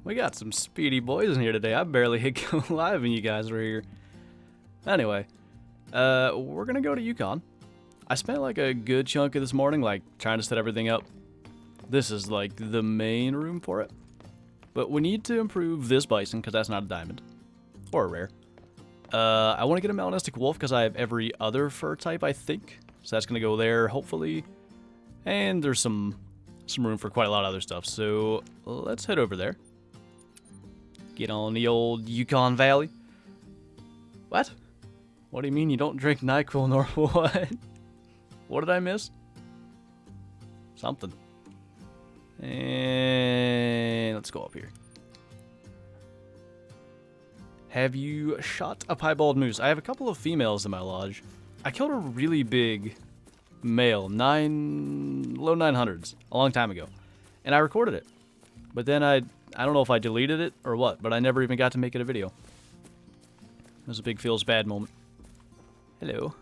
We got some speedy boys in here today. I barely hit go live and you guys were here. Anyway, we're gonna go to Yukon. I spent like a good chunk of this morning like trying to set everything up. This is like the main room for it. But we need to improve this bison because that's not a diamond. Or a rare. I want to get a melanistic wolf because I have every other fur type, I think. So that's gonna go there, hopefully. And there's some room for quite a lot of other stuff. So let's head over there. Get on the old Yukon Valley. What? What do you mean you don't drink NyQuil nor what? What did I miss? Something. And let's go up here. Have you shot a piebald moose? I have a couple of females in my lodge. I killed a really big male, low 900s, a long time ago. And I recorded it. But then I don't know if I deleted it or what, but I never even got to make it a video. It was a big feels bad moment. Hello.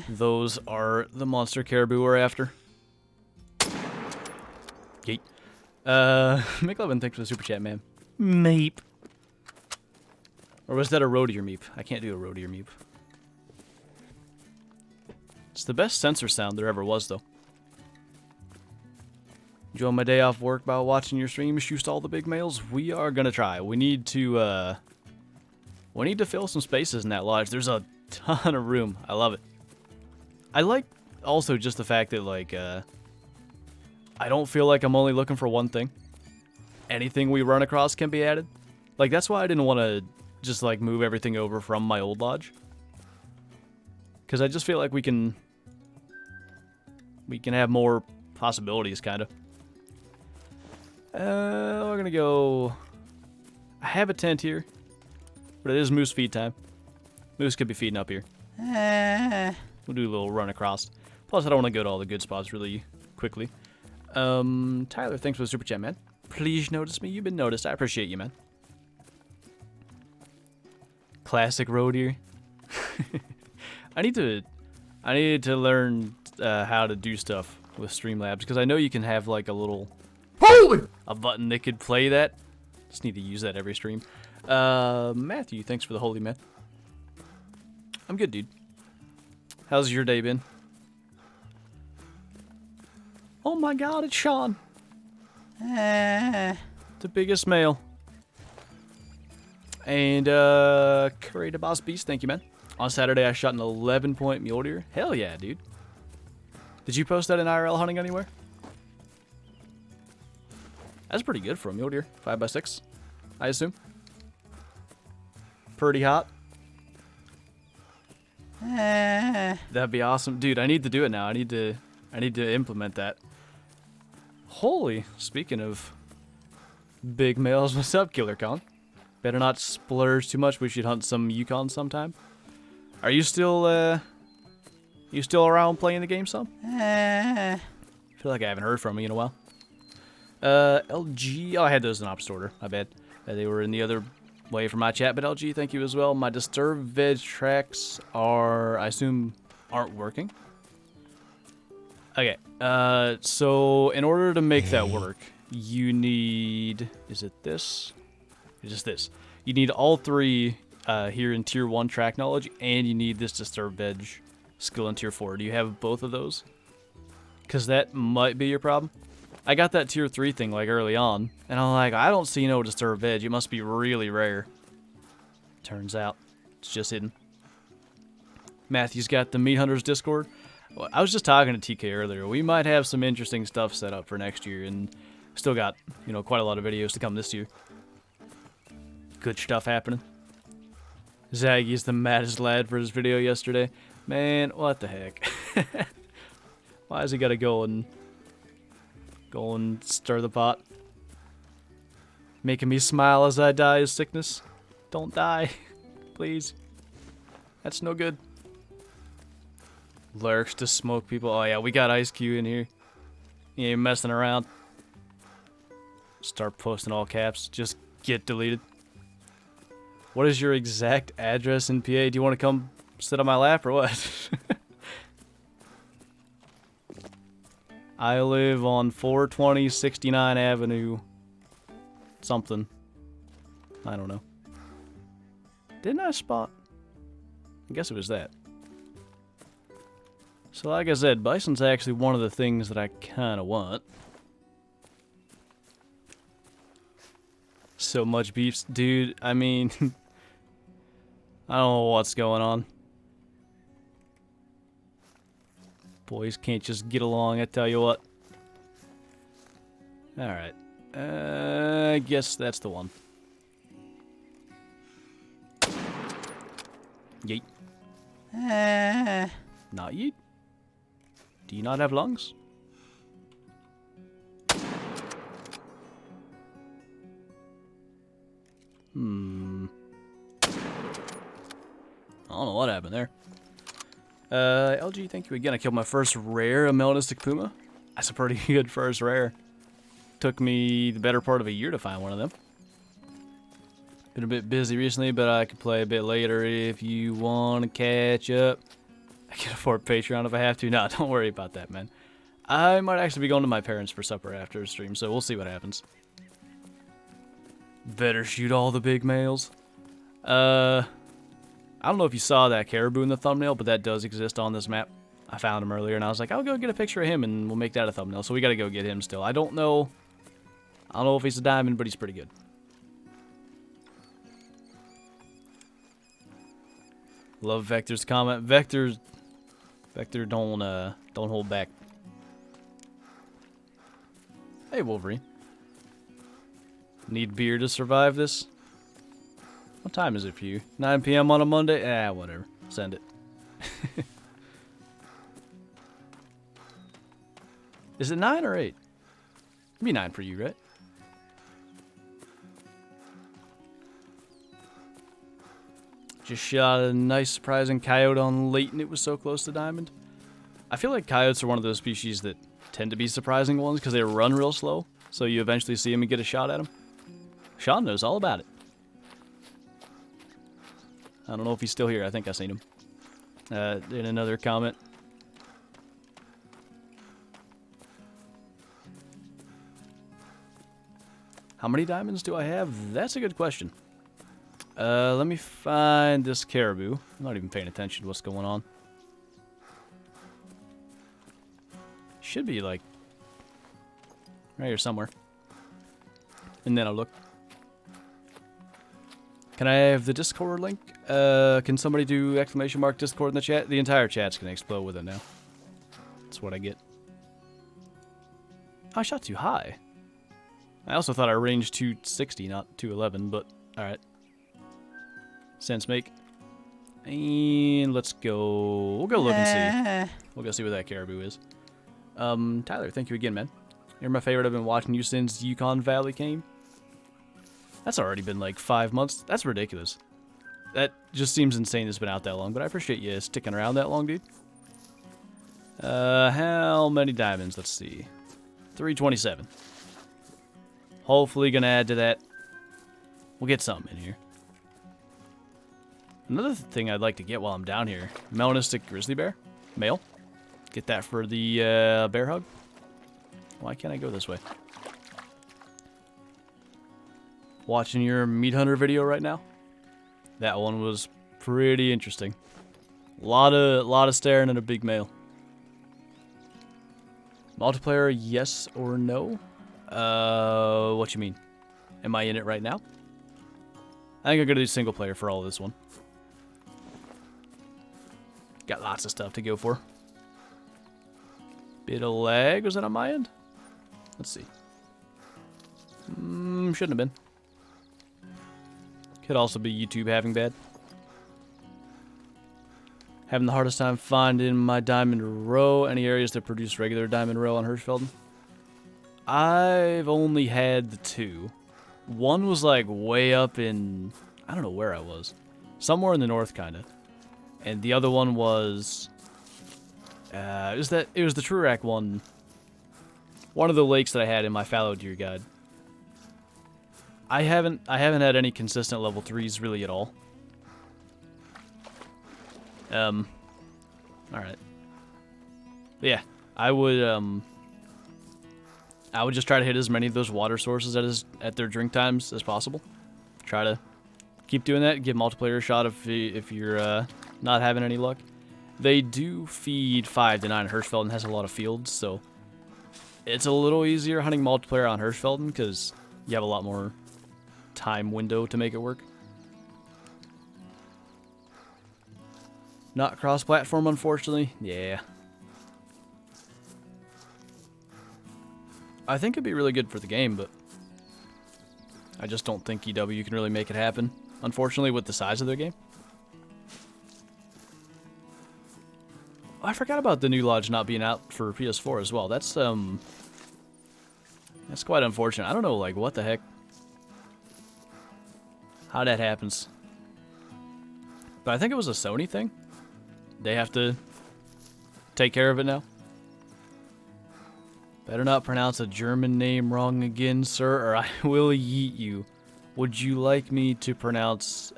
Those are the monster caribou we're after. Yeet. McLovin, thanks for the super chat, man. Meep. Or was that a roadier meep? I can't do a roadier meep. It's the best sensor sound there ever was, though. Enjoy my day off work by watching your stream, shoot all the big males. We are gonna try. We need to fill some spaces in that lodge. There's a ton of room. I love it. I like also just the fact that like I don't feel like I'm only looking for one thing. Anything we run across can be added. Like that's why I didn't want to just like move everything over from my old lodge. Cause I just feel like we can have more possibilities, kind of. We're gonna go. I have a tent here, but it is moose feed time. Moose could be feeding up here. We'll do a little run across. Plus, I don't want to go to all the good spots really quickly. Tyler, thanks for the super chat, man. Please notice me. You've been noticed. I appreciate you, man. Classic road here. I need to learn how to do stuff with Streamlabs because I know you can have like a button that could play that. Just need to use that every stream. Matthew, thanks for the holy man. I'm good, dude. How's your day been? Oh my god, it's Sean. The biggest male. And Create a Boss Beast, thank you, man. On Saturday, I shot an 11-point mule deer. Hell yeah, dude. Did you post that in IRL hunting anywhere? That's pretty good for a mule deer. 5x6, I assume. Pretty hot. That'd be awesome. Dude, I need to do it now. I need to implement that. Holy, speaking of big males, what's up, Killer Kong? Better not splurge too much. We should hunt some Yukon sometime. Are you still around playing the game some? I feel like I haven't heard from you in a while. LG, oh, I had those in opposite order. My bad. They were in the other way from my chat, but LG, thank you as well. My disturbed veg tracks are, I assume, aren't working. Okay, so in order to make that work, you need, is it this? It's just this. You need all three here in tier 1 track knowledge, and you need this disturbed veg skill in tier 4. Do you have both of those? Because that might be your problem. I got that tier 3 thing like early on, and I'm like, I don't see no disturbed veg. It must be really rare. Turns out, it's just hidden. Matthew's got the Meat Hunters Discord. Well, I was just talking to TK earlier. We might have some interesting stuff set up for next year, and still got, you know, quite a lot of videos to come this year. Good stuff happening. Zaggy's the maddest lad for his video yesterday. Man, what the heck? Why has he got to go and stir the pot? Making me smile as I die of sickness. Don't die, please. That's no good. Lurks to smoke people. Oh yeah, we got Ice Cube in here. He ain't messing around. Start posting all caps. Just get deleted. What is your exact address in PA? Do you want to come sit on my lap or what? I live on 420 69 Avenue. Something. I don't know. Didn't I spot? I guess it was that. So like I said, bison's actually one of the things that I kind of want. So much beefs. Dude, I mean... I don't know what's going on. Boys can't just get along, I tell you what. Alright. I guess that's the one. Yeet. Not yeet. Do you not have lungs? I don't know what happened there. LG, thank you again. I killed my first rare, a melanistic puma. That's a pretty good first rare. Took me the better part of a year to find one of them. Been a bit busy recently, but I could play a bit later if you want to catch up. I can afford Patreon if I have to. No, don't worry about that, man. I might actually be going to my parents for supper after the stream, so we'll see what happens. Better shoot all the big males. I don't know if you saw that caribou in the thumbnail, but that does exist on this map. I found him earlier, and I was like, I'll go get a picture of him, and we'll make that a thumbnail. So we gotta go get him still. I don't know if he's a diamond, but he's pretty good. Love Vector's comment. Vector, don't hold back. Hey, Wolverine. Need beer to survive this? What time is it for you? 9 p.m. on a Monday? Whatever. Send it. Is it 9 or 8? It'd be 9 for you, right? Just shot a nice surprising coyote on late and it was so close to diamond. I feel like coyotes are one of those species that tend to be surprising ones because they run real slow. So you eventually see them and get a shot at them. Sean knows all about it. I don't know if he's still here. I think I seen him. In another comment. How many diamonds do I have? That's a good question. Let me find this caribou. I'm not even paying attention to what's going on. Should be like right here somewhere. And then I'll look. Can I have the Discord link? Can somebody do exclamation mark Discord in the chat? The entire chat's gonna explode with it now. That's what I get. Oh, I shot too high. I also thought I ranged 260, not 211, but alright. Sense make. And let's go. We'll go look and see. We'll go see where that caribou is. Tyler, thank you again, man. You're my favorite. I've been watching you since Yukon Valley came. That's already been like 5 months. That's ridiculous. That just seems insane it's been out that long, but I appreciate you sticking around that long, dude. How many diamonds? Let's see. 327. Hopefully gonna add to that. We'll get something in here. Another thing I'd like to get while I'm down here. Melanistic grizzly bear. Male. Get that for the bear hug. Why can't I go this way? Watching your meat hunter video right now. That one was pretty interesting. Lot of staring at a big male. Multiplayer, yes or no? What you mean? Am I in it right now? I think I'm gonna do single player for all of this one. Got lots of stuff to go for. Bit of lag, was that on my end? Let's see. Shouldn't have been. Could also be YouTube having bad. Having the hardest time finding my diamond row. Any areas that produce regular diamond row on Hirschfelden? I've only had the 2. One was like way up in... I don't know where I was. Somewhere in the north, kind of. And the other one was... it was the Trurak one. One of the lakes that I had in my fallow deer guide. I haven't had any consistent level 3s really at all. Alright. But yeah, I would I would just try to hit as many of those water sources at their drink times as possible. Try to keep doing that. Give multiplayer a shot if you're not having any luck. They do feed 5 to 9. Hirschfelden has a lot of fields, so it's a little easier hunting multiplayer on Hirschfelden because you have a lot more time window to make it work. Not cross-platform, unfortunately. Yeah. I think it'd be really good for the game, but I just don't think EW can really make it happen, unfortunately, with the size of their game. Oh, I forgot about the new Lodge not being out for PS4 as well. That's quite unfortunate. I don't know, like, what the heck? How that happens. But I think it was a Sony thing. They have to take care of it now. Better not pronounce a German name wrong again, sir, or I will yeet you. Would you like me to pronounce,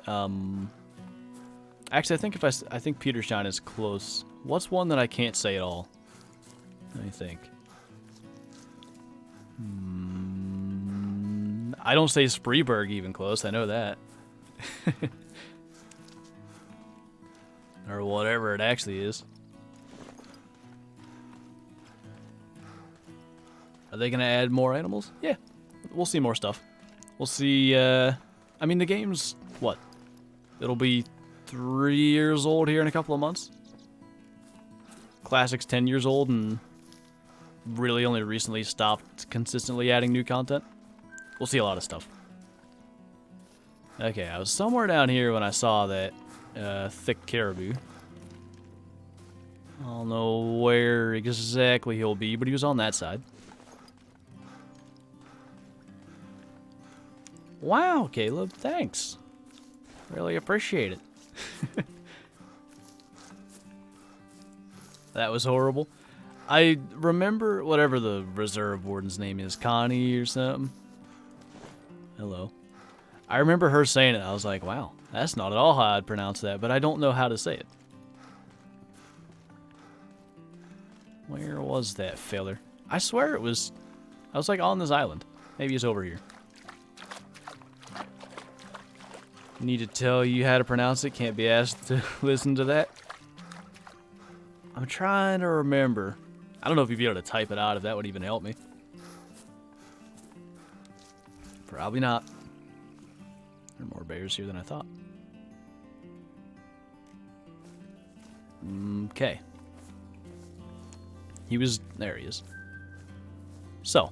Actually, I think Peterstein is close. What's one that I can't say at all? Let me think. I don't say Spreeberg even close, I know that. Or whatever it actually is. Are they going to add more animals? Yeah, we'll see more stuff. We'll see, I mean, the game's, what? It'll be 3 years old here in a couple of months. Classic's 10 years old and really only recently stopped consistently adding new content. We'll see a lot of stuff. Okay, I was somewhere down here when I saw that thick caribou. I don't know where exactly he'll be, but he was on that side. Wow, Caleb, thanks. Really appreciate it. That was horrible. I remember whatever the reserve warden's name is, Connie or something. Hello. I remember her saying it. I was like, wow, that's not at all how I'd pronounce that, but I don't know how to say it. Where was that feller? I swear it was... I was like on this island. Maybe it's over here. Need to tell you how to pronounce it. Can't be asked to listen to that. I'm trying to remember. I don't know if you'd be able to type it out if that would even help me. Probably not. There are more bears here than I thought. Okay. There he is. So,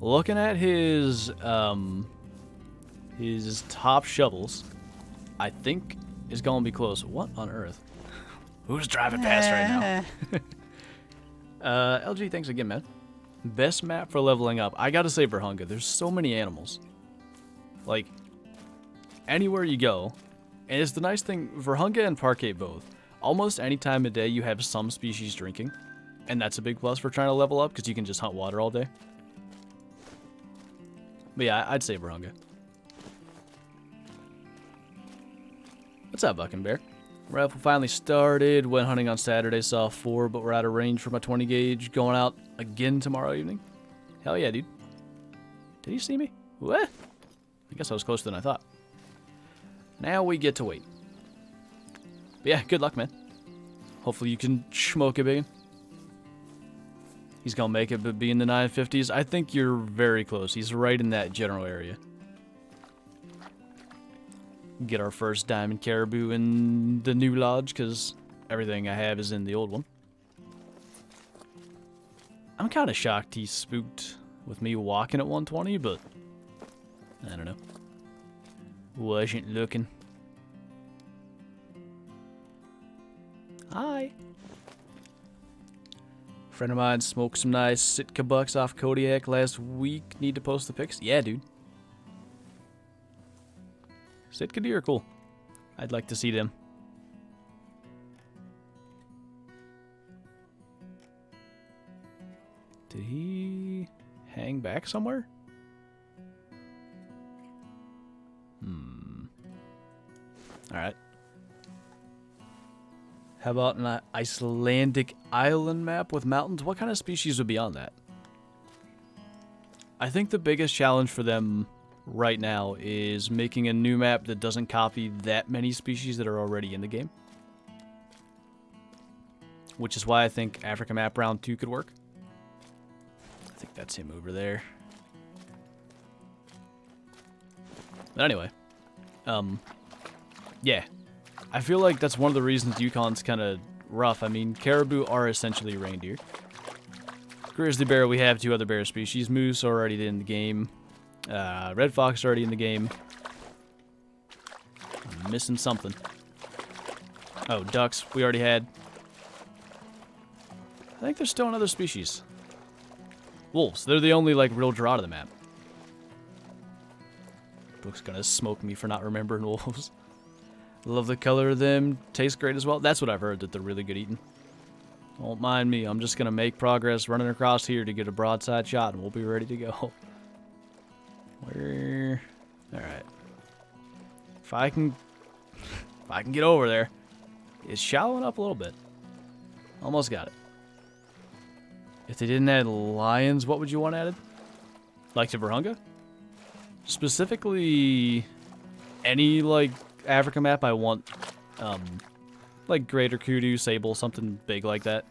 looking at his top shovels, I think is going to be close. What on earth? Who's driving past right now? LG, thanks again, man. Best map for leveling up. I gotta say Verhunga. There's so many animals. Like, anywhere you go. And it's the nice thing, Verhunga and Parquet both. Almost any time of day you have some species drinking. And that's a big plus for trying to level up, because you can just hunt water all day. But yeah, I'd say Verhunga. What's up, Bbuttonbran? Rifle finally started. Went hunting on Saturday, saw 4, but we're out of range for my 20 gauge. Going out again tomorrow evening. Hell yeah, dude. Did he see me? What? I guess I was closer than I thought. Now we get to wait. But yeah, good luck, man. Hopefully you can smoke a big one. He's gonna make it, but be in the 950s. I think you're very close. He's right in that general area. Get our first diamond caribou in the new lodge, because everything I have is in the old one. I'm kind of shocked he's spooked with me walking at 120, but I don't know. Wasn't looking. Hi. Friend of mine smoked some nice Sitka bucks off Kodiak last week. Need to post the pics? Yeah, dude. Sitka deer are cool. I'd like to see them. Did he hang back somewhere? Alright. How about an Icelandic island map with mountains? What kind of species would be on that? I think the biggest challenge for them right now is making a new map that doesn't copy that many species that are already in the game. Which is why I think Africa Map Round 2 could work. I think that's him over there. But anyway, yeah. I feel like that's one of the reasons Yukon's kind of rough. I mean, caribou are essentially reindeer. Grizzly bear, we have 2 other bear species. Moose already in the game. Red fox already in the game. I'm missing something. Oh, ducks we already had. I think there's still another species. Wolves. They're the only, like, real draw to the map. Book's gonna smoke me for not remembering wolves. Love the color of them. Tastes great as well. That's what I've heard, that they're really good eating. Don't mind me. I'm just gonna make progress running across here to get a broadside shot, and we'll be ready to go. Where? Alright. If I can get over there. It's shallowing up a little bit. Almost got it. If they didn't add lions, what would you want added? Like to Virunga? Specifically, any, like, Africa map I want, like greater kudu, sable, something big like that.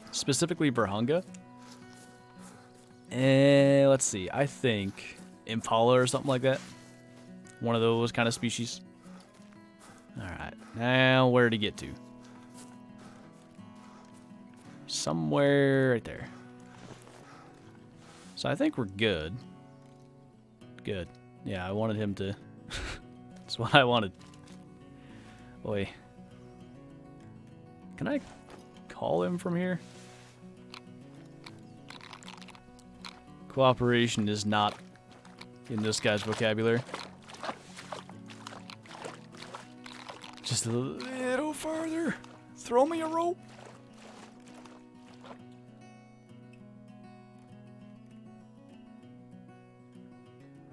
Specifically Virunga. Let's see, I think Impala or something like that. One of those kind of species. Alright, now where to get to? Somewhere right there. So I think we're good. Good. Yeah, I wanted him to... That's what I wanted. Boy. Can I call him from here? Cooperation is not in this guy's vocabulary. Just a little farther. Throw me a rope.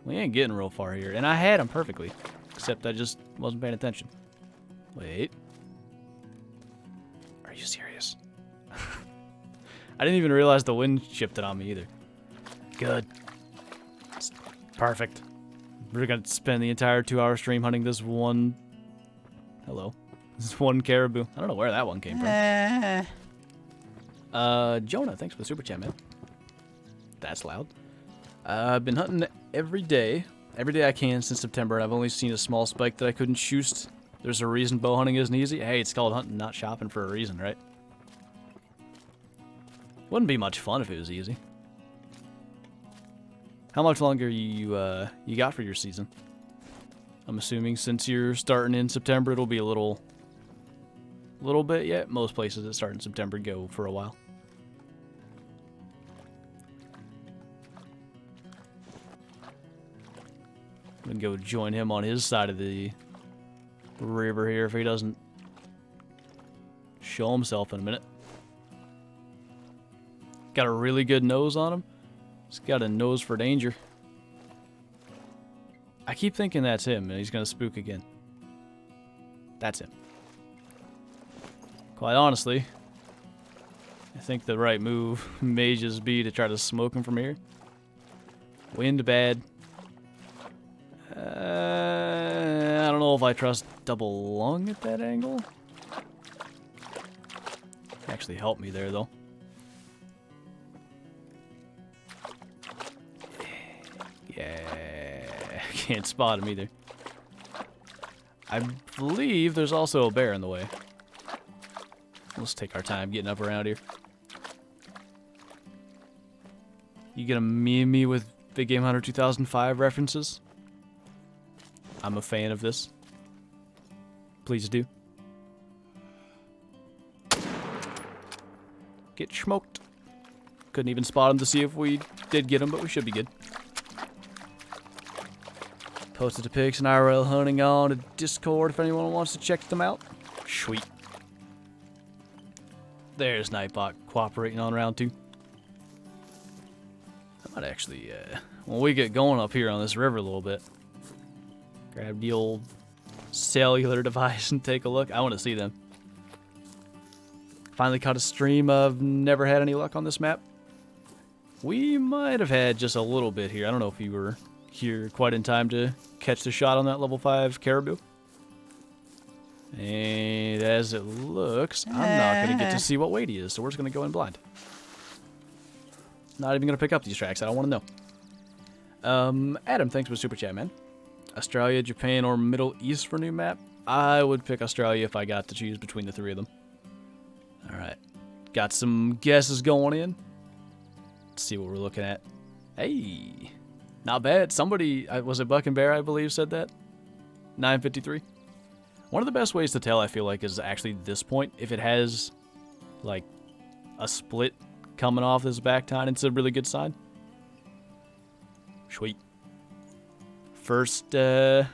We ain't getting real far here. And I had him perfectly. Except I just wasn't paying attention. Wait. Are you serious? I didn't even realize the wind shifted on me either. Good. It's perfect. We're gonna spend the entire 2-hour stream hunting this one... Hello. This one caribou. I don't know where that one came from. Jonah, thanks for the super chat, man. That's loud. I've been hunting every day I can since September, and I've only seen a small spike that I couldn't shoot. There's a reason bow hunting isn't easy. Hey, it's called hunting, not shopping for a reason, right? Wouldn't be much fun if it was easy. How much longer you got for your season? I'm assuming since you're starting in September, it'll be a little bit yet. Most places that start in September go for a while. I'm gonna go join him on his side of the river here if he doesn't show himself in a minute. Got a really good nose on him. He's got a nose for danger. I keep thinking that's him, and he's gonna spook again. That's him. Quite honestly, I think the right move may just be to try to smoke him from here. Wind bad. I don't know if I trust double lung at that angle. Actually helped me there, though. Yeah, can't spot him either. I believe there's also a bear in the way. Let's take our time getting up around here. You gonna meme me with Big Game Hunter 2005 references? I'm a fan of this. Please do. Get smoked. Couldn't even spot him to see if we did get him, but we should be good. Posted the pics and IRL hunting on a Discord if anyone wants to check them out. Sweet. There's Nightbot cooperating on round 2. I might actually, when we get going up here on this river a little bit, grab the old cellular device and take a look. I want to see them. Finally caught a stream of never had any luck on this map. We might have had just a little bit here. I don't know if you were here quite in time to catch the shot on that level 5 caribou. And as it looks, I'm not going to get to see what weight he is, so we're just going to go in blind. Not even going to pick up these tracks. I don't want to know. Adam, thanks for the super chat, man. Australia, Japan, or Middle East for new map? I would pick Australia if I got to choose between the 3 of them. Alright. Got some guesses going in. Let's see what we're looking at. Hey! Not bad. Somebody, was it Bbuttonbran, I believe, said that? 953. One of the best ways to tell, I feel like, is actually this point. If it has, like, a split coming off this back tine, it's a really good sign. Sweet. First, second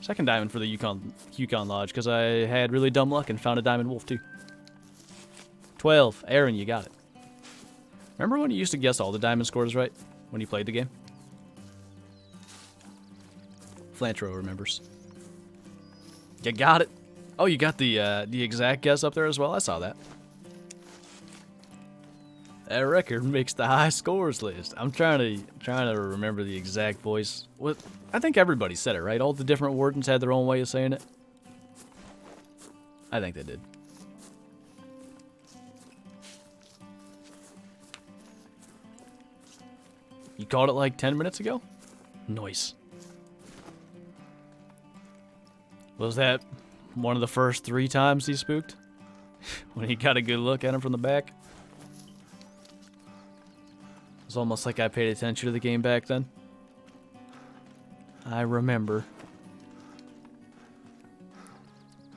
diamond for the Yukon Lodge, because I had really dumb luck and found a diamond wolf, too. 12. Aaron, you got it. Remember when you used to guess all the diamond scores right when you played the game? Flinter remembers. You got it. Oh, you got the exact guess up there as well? I saw that. That record makes the high scores list. I'm trying to remember the exact voice. What? I think everybody said it, right? All the different wardens had their own way of saying it. I think they did. You caught it like 10 minutes ago? Nice. Was that one of the first 3 times he spooked? When he got a good look at him from the back? It was almost like I paid attention to the game back then. I remember.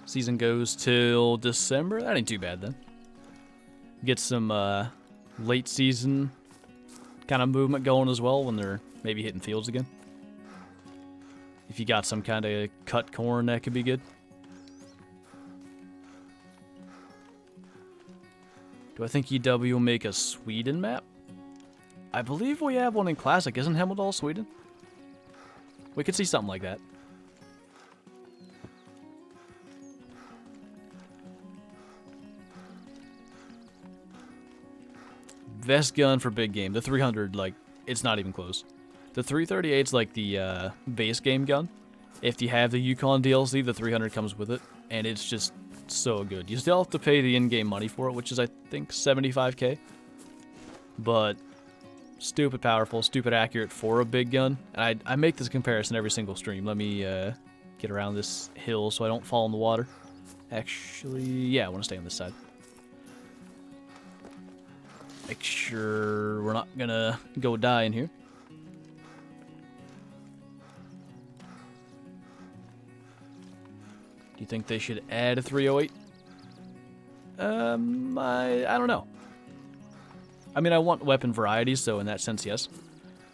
Season goes till December? That ain't too bad then. Get some late season kind of movement going as well when they're maybe hitting fields again. If you got some kind of cut corn, that could be good. Do I think EW will make a Sweden map? I believe we have one in Classic. Isn't Hemmeldal Sweden? We could see something like that. Best gun for big game. The 300, like, it's not even close. The 338's like the base game gun. If you have the Yukon DLC, the 300 comes with it, and it's just so good. You still have to pay the in-game money for it, which is, I think, 75k. But stupid powerful, stupid accurate for a big gun. And I make this comparison every single stream. Let me get around this hill so I don't fall in the water. Actually, yeah, I want to stay on this side. Make sure we're not gonna go die in here. Do you think they should add a 308? I don't know. I mean, I want weapon varieties, so in that sense, yes.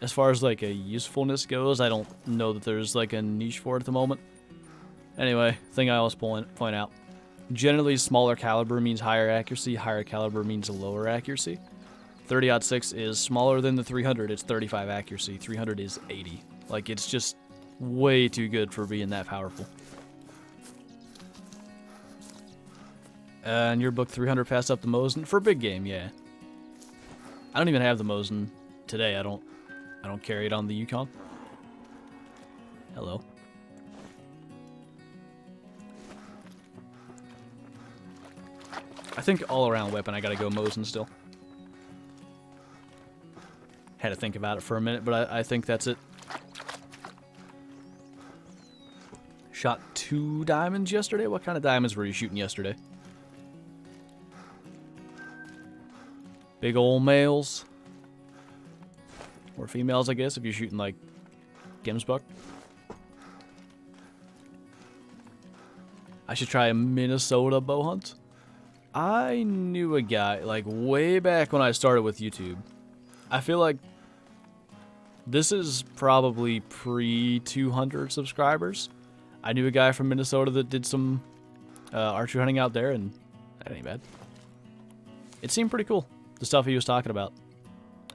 As far as like a usefulness goes, I don't know that there's like a niche for it at the moment. Anyway, thing I always point out. Generally, smaller caliber means higher accuracy. Higher caliber means lower accuracy. 30-06 is smaller than the 300. It's 35 accuracy. 300 is 80. Like, it's just way too good for being that powerful. And your book 300 passed up the Mosin for big game, yeah. I don't even have the Mosin today. I don't carry it on the Yukon. Hello. I think all around weapon I gotta go Mosin still. Had to think about it for a minute, but I think that's it. Shot 2 diamonds yesterday? What kind of diamonds were you shooting yesterday? Big old males. Or females, I guess, if you're shooting like Gemsbuck. I should try a Minnesota bow hunt. I knew a guy, like, way back when I started with YouTube. I feel like this is probably pre-200 subscribers. I knew a guy from Minnesota that did some archery hunting out there, and that ain't bad. It seemed pretty cool, the stuff he was talking about.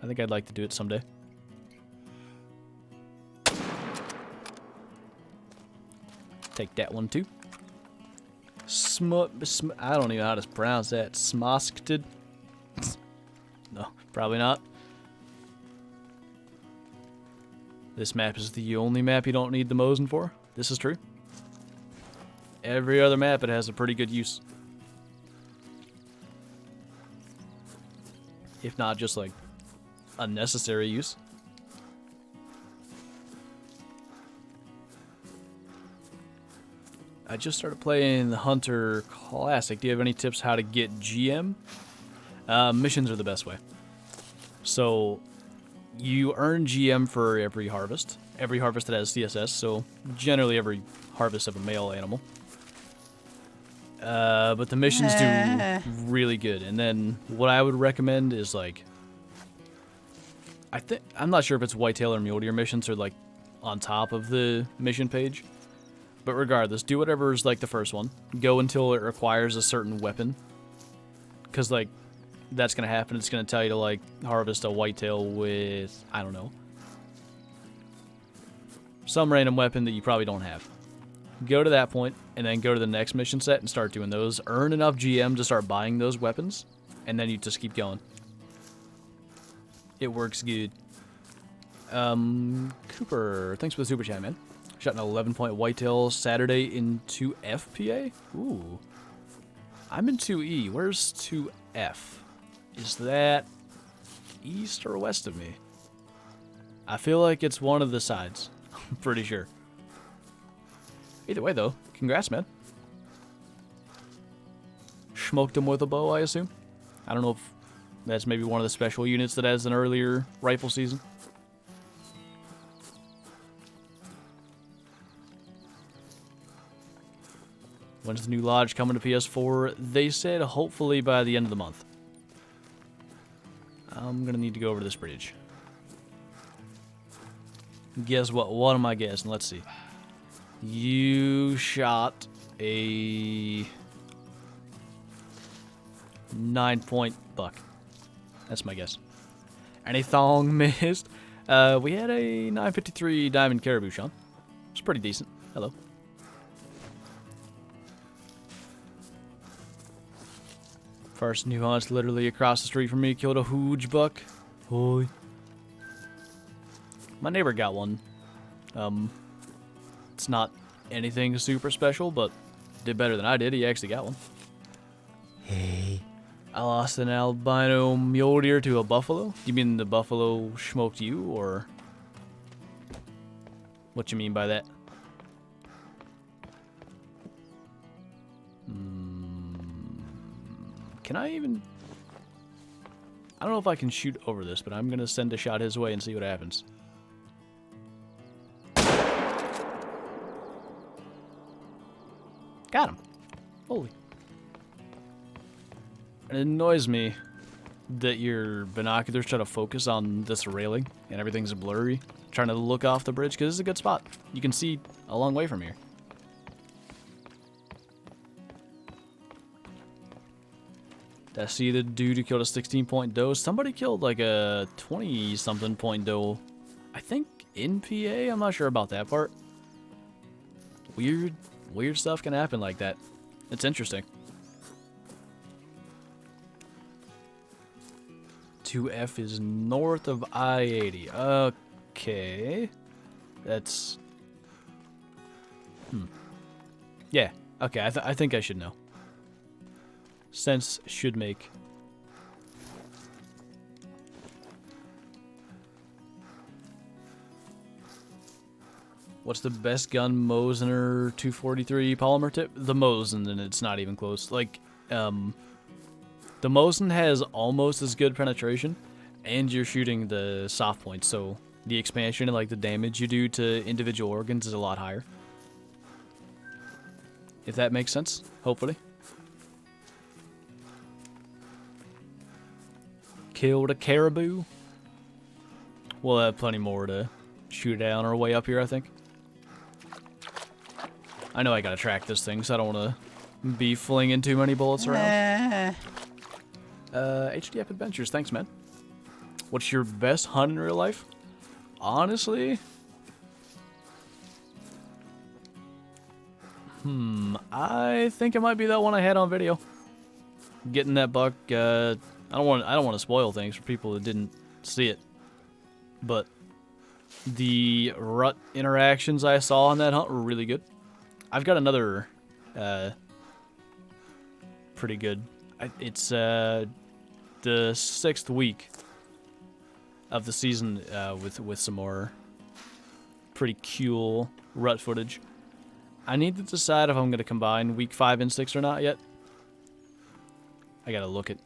I think I'd like to do it someday. Take that one, too. I don't even know how to pronounce that. Smoskted. No, probably not. This map is the only map you don't need the Mosin for. This is true. Every other map, it has a pretty good use. If not just, like, unnecessary use. I just started playing the Hunter Classic. Do you have any tips how to get GM? Missions are the best way. So, you earn GM for every harvest. Every harvest that has CSS, so generally every harvest of a male animal. But the missions do really good. And then what I would recommend is, like, I'm not sure if it's whitetail or mule deer missions or, like, on top of the mission page. But regardless, do whatever is, like, the first one. Go until it requires a certain weapon. Because, like, that's going to happen. It's going to tell you to, like, harvest a whitetail with, I don't know, some random weapon that you probably don't have. Go to that point, and then go to the next mission set and start doing those. Earn enough GM to start buying those weapons, and then you just keep going. It works good. Cooper, thanks for the super chat, man. Shot an 11-point whitetail Saturday in 2FPA. Ooh. I'm in 2E. Where's 2F? Is that east or west of me? I feel like it's one of the sides. I'm pretty sure. Either way, though, congrats, man. Smoked him with a bow, I assume. I don't know if that's maybe one of the special units that has an earlier rifle season. When's the new lodge coming to PS4? They said hopefully by the end of the month. I'm gonna need to go over this bridge. Guess what? What am I guessing? Let's see. You shot a 9-point buck. That's my guess. Any thong missed? We had a 953 diamond caribou, Sean. It's pretty decent. Hello. First new hunt's literally across the street from me. Killed a huge buck. Holy. My neighbor got one. It's not anything super special, but did better than I did. He actually got one. Hey. I lost an albino mule deer to a buffalo. You mean the buffalo smoked you, or what you mean by that? Can I even... I don't know if I can shoot over this, but I'm going to send a shot his way and see what happens. Got him. Holy. It annoys me that your binoculars try to focus on this railing and everything's blurry. Trying to look off the bridge, because it's a good spot. You can see a long way from here. I see the dude who killed a 16-point doe. Somebody killed like a 20-something point doe. I think in PA. I'm not sure about that part. Weird stuff can happen like that. It's interesting. 2F is north of I-80. Okay. That's... Yeah. Okay, I think I should know. Sense should make. What's the best gun? Mosin 243 polymer tip? The Mosin, and it's not even close. Like, the Mosin has almost as good penetration, and you're shooting the soft points, so the expansion and like the damage you do to individual organs is a lot higher. If that makes sense, hopefully. Killed a caribou. We'll have plenty more to shoot at on our way up here, I think. I know I gotta track this thing, so I don't want to be flinging too many bullets around. HDF Adventures, thanks, man. What's your best hunt in real life? Honestly, I think it might be that one I had on video. Getting that buck I don't want to spoil things for people that didn't see it, but the rut interactions I saw on that hunt were really good. I've got another pretty good. It's the 6th week of the season with some more pretty cool rut footage. I need to decide if I'm going to combine week 5 and 6 or not yet. I gotta look at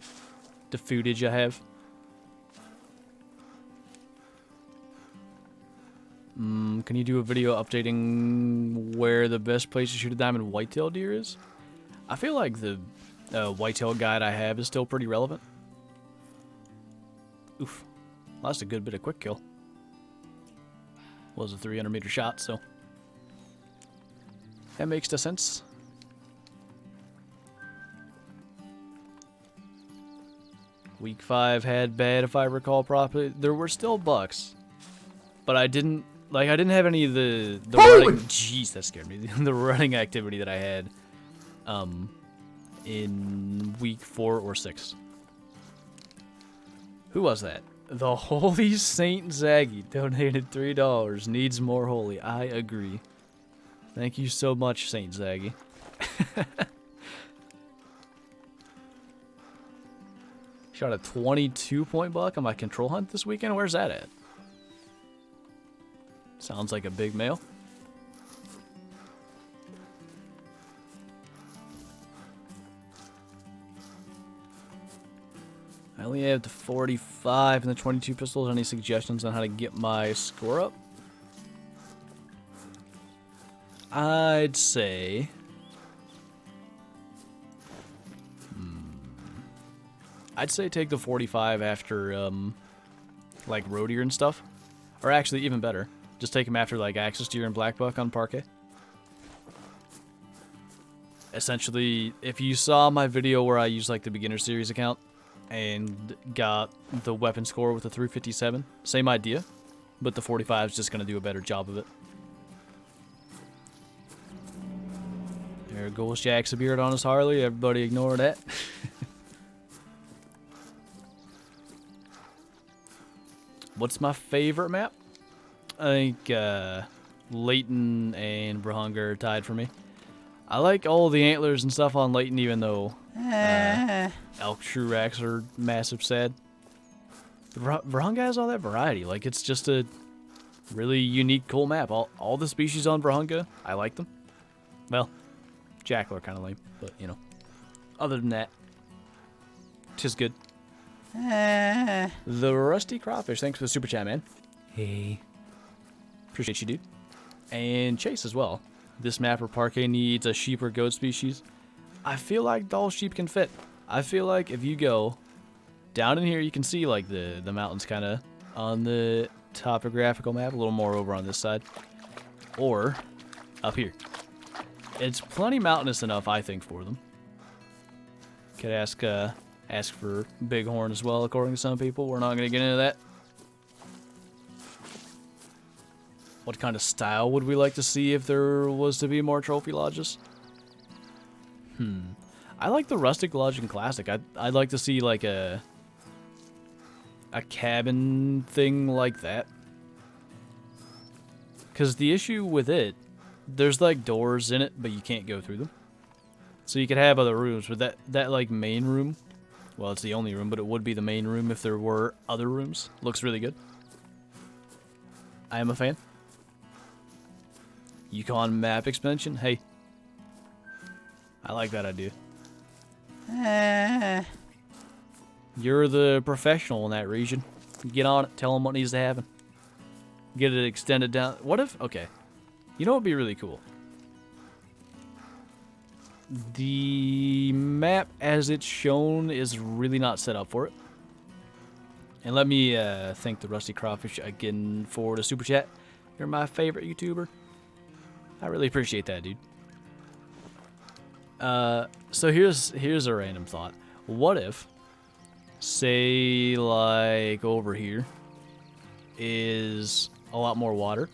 the footage I have. Can you do a video updating where the best place to shoot a diamond whitetail deer is? I feel like the whitetail guide I have is still pretty relevant. Oof. Well, that's a good bit of quick kill. Was a 300-meter shot, so that makes the sense. Week 5 had bad, if I recall properly. There were still bucks, but I didn't have any of the running. Jeez, that scared me. The running activity that I had in week 4 or 6. Who was that? The Holy Saint Zaggy donated $3. Needs more holy. I agree. Thank you so much, Saint Zaggy. Shot a 22-point buck on my control hunt this weekend. Where's that at? Sounds like a big male. I only have the 45 and the 22 pistols. Any suggestions on how to get my score up? I'd say... I'd say take the 45 after, like, roe deer and stuff. Or actually, even better, just take them after, like, axis deer and black buck on parquet. Essentially, if you saw my video where I used, like, the beginner series account and got the weapon score with the 357, same idea, but the 45 is just going to do a better job of it. There goes Jack's beard on his Harley. Everybody ignore that. What's my favorite map? I think Layton and Brahunga are tied for me. I like all the antlers and stuff on Layton, even though elk true racks are massive sad. Brahunga has all that variety. Like, it's just a really unique, cool map. All the species on Brahunga, I like them. Well, jackal are kind of lame, but, you know. Other than that, tis good. The Rusty Crawfish, thanks for the super chat, man. Hey. Appreciate you, dude. And Chase as well. This map or parquet needs a sheep or goat species. I feel like all sheep can fit. I feel like if you go down in here, you can see like the mountains kind of on the topographical map, a little more over on this side. Or up here. It's plenty mountainous enough, I think, for them. Could ask for bighorn as well, according to some people. We're not going to get into that. What kind of style would we like to see if there was to be more trophy lodges? I like the rustic lodge and classic. I'd like to see like a cabin thing like that. Because the issue with it, there's like doors in it, but you can't go through them. So you could have other rooms, but that like main room, well, it's the only room, but it would be the main room if there were other rooms. Looks really good. I am a fan. Yukon map expansion? Hey. I like that idea. You're the professional in that region. Get on it. Tell them what needs to happen. Get it extended down. What if... Okay. You know what would be really cool? The map as it's shown is really not set up for it. And let me thank the Rusty Crawfish again for the super chat. You're my favorite YouTuber. I really appreciate that, dude. So here's a random thought. What if, say, like over here is a lot more water,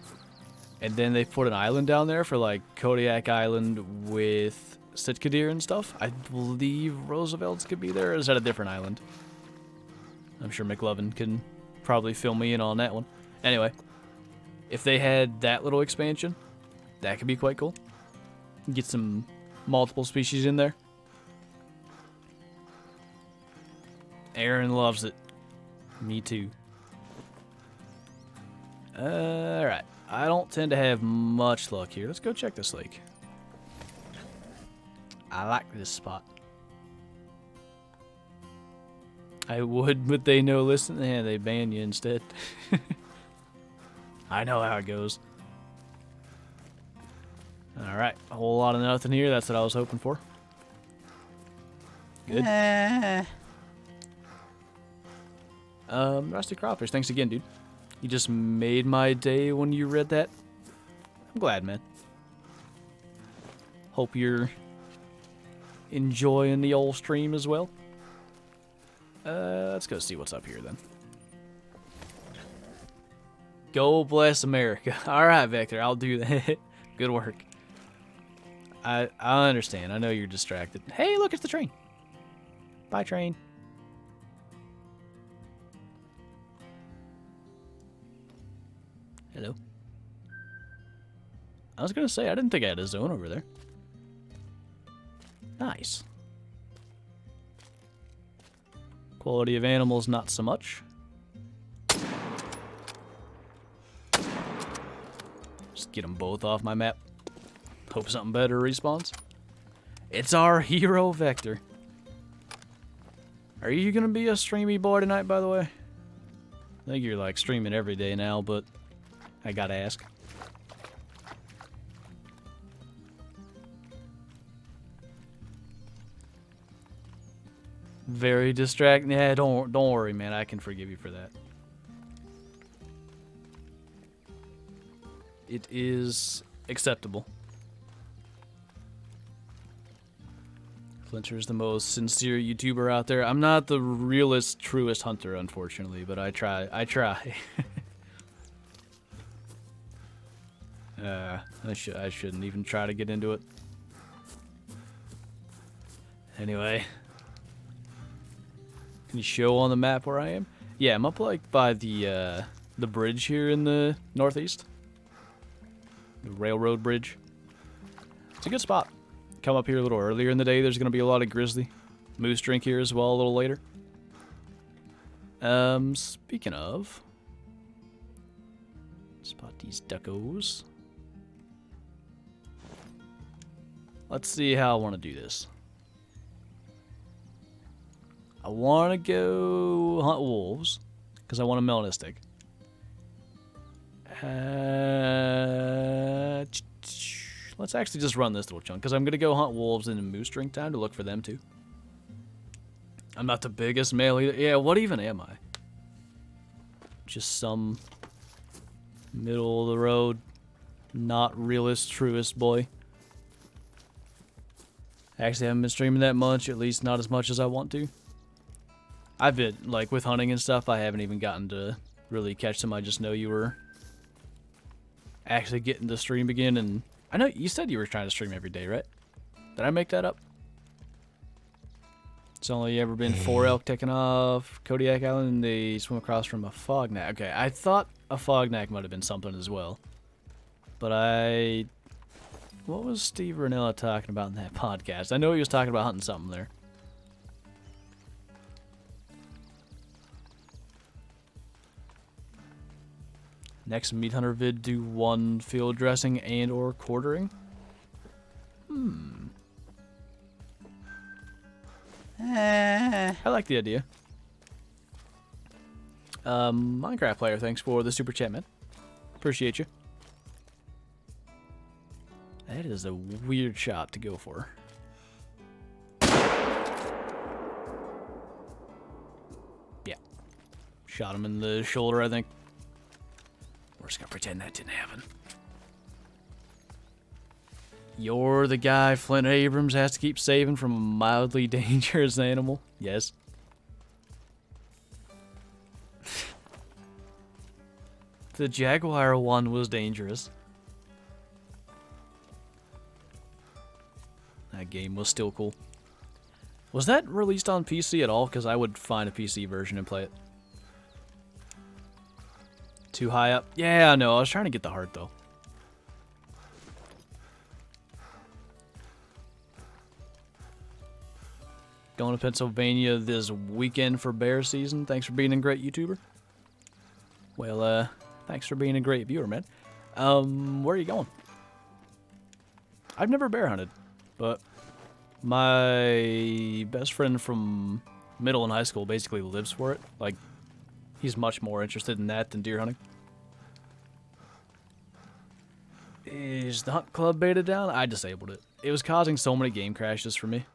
and then they put an island down there for like Kodiak Island with Sitka deer and stuff? I believe Roosevelt's could be there, or is that a different island? I'm sure McLovin can probably fill me in on that one. Anyway, if they had that little expansion, that could be quite cool. Get some multiple species in there. Aaron loves it. Me too. Alright. I don't tend to have much luck here. Let's go check this lake. I like this spot. I would, but they know listen. Yeah, they ban you instead. I know how it goes. Alright, a whole lot of nothing here. That's what I was hoping for. Good. Rusty Crawfish, thanks again, dude. You just made my day when you read that. I'm glad, man. Hope you're enjoying the old stream as well. Let's go see what's up here then. Go bless America. Alright, Vector, I'll do that. Good work. I understand. I know you're distracted. Hey, look, it's the train. Bye, train. Hello. I was gonna say, I didn't think I had a zone over there. Nice. Quality of animals, not so much. Just get them both off my map. Hope something better respawns. It's our hero, Vector. Are you gonna be a streamy boy tonight, by the way? I think you're like streaming every day now, but I gotta ask. Very distracting. Yeah, don't worry, man. I can forgive you for that. It is acceptable. Flinter is the most sincere YouTuber out there. I'm not the realest, truest hunter, unfortunately, but I try. I shouldn't even try to get into it. Anyway. Can you show on the map where I am? Yeah, I'm up like by the bridge here in the northeast. The railroad bridge. It's a good spot. Come up here a little earlier in the day. There's going to be a lot of grizzly. Moose drink here as well a little later. Speaking of. Spot these duckos. Let's see how I want to do this. I want to go hunt wolves, because I want a melanistic. Let's actually just run this little chunk, because I'm going to go hunt wolves in moose drink time to look for them too. I'm not the biggest male either. Yeah, what even am I? Just some middle of the road, not realist, truest boy. Actually, I haven't been streaming that much, at least not as much as I want to. I've been, like, with hunting and stuff, I haven't even gotten to really catch them. I just know you were actually getting to stream again, and I know you said you were trying to stream every day, right? Did I make that up? It's only ever been 4 elk taken off Kodiak Island, and they swim across from a fognac. Okay, I thought a fognac might have been something as well. But what was Steve Ranella talking about in that podcast? I know he was talking about hunting something there. Next meat hunter vid, do 1 field dressing and or quartering. I like the idea. Minecraft player, thanks for the super chat, man. Appreciate you. That is a weird shot to go for. Yeah. Shot him in the shoulder, I think. We're just gonna pretend that didn't happen. You're the guy Flint Abrams has to keep saving from a mildly dangerous animal. Yes. The Jaguar one was dangerous. That game was still cool. Was that released on PC at all? Because I would find a PC version and play it. Too high up. Yeah, no, I was trying to get the heart, though. Going to Pennsylvania this weekend for bear season. Thanks for being a great YouTuber. Well, thanks for being a great viewer, man. Where are you going? I've never bear hunted, but my best friend from middle and high school basically lives for it. Like, he's much more interested in that than deer hunting. Is the hunt club beta down? I disabled it. It was causing so many game crashes for me.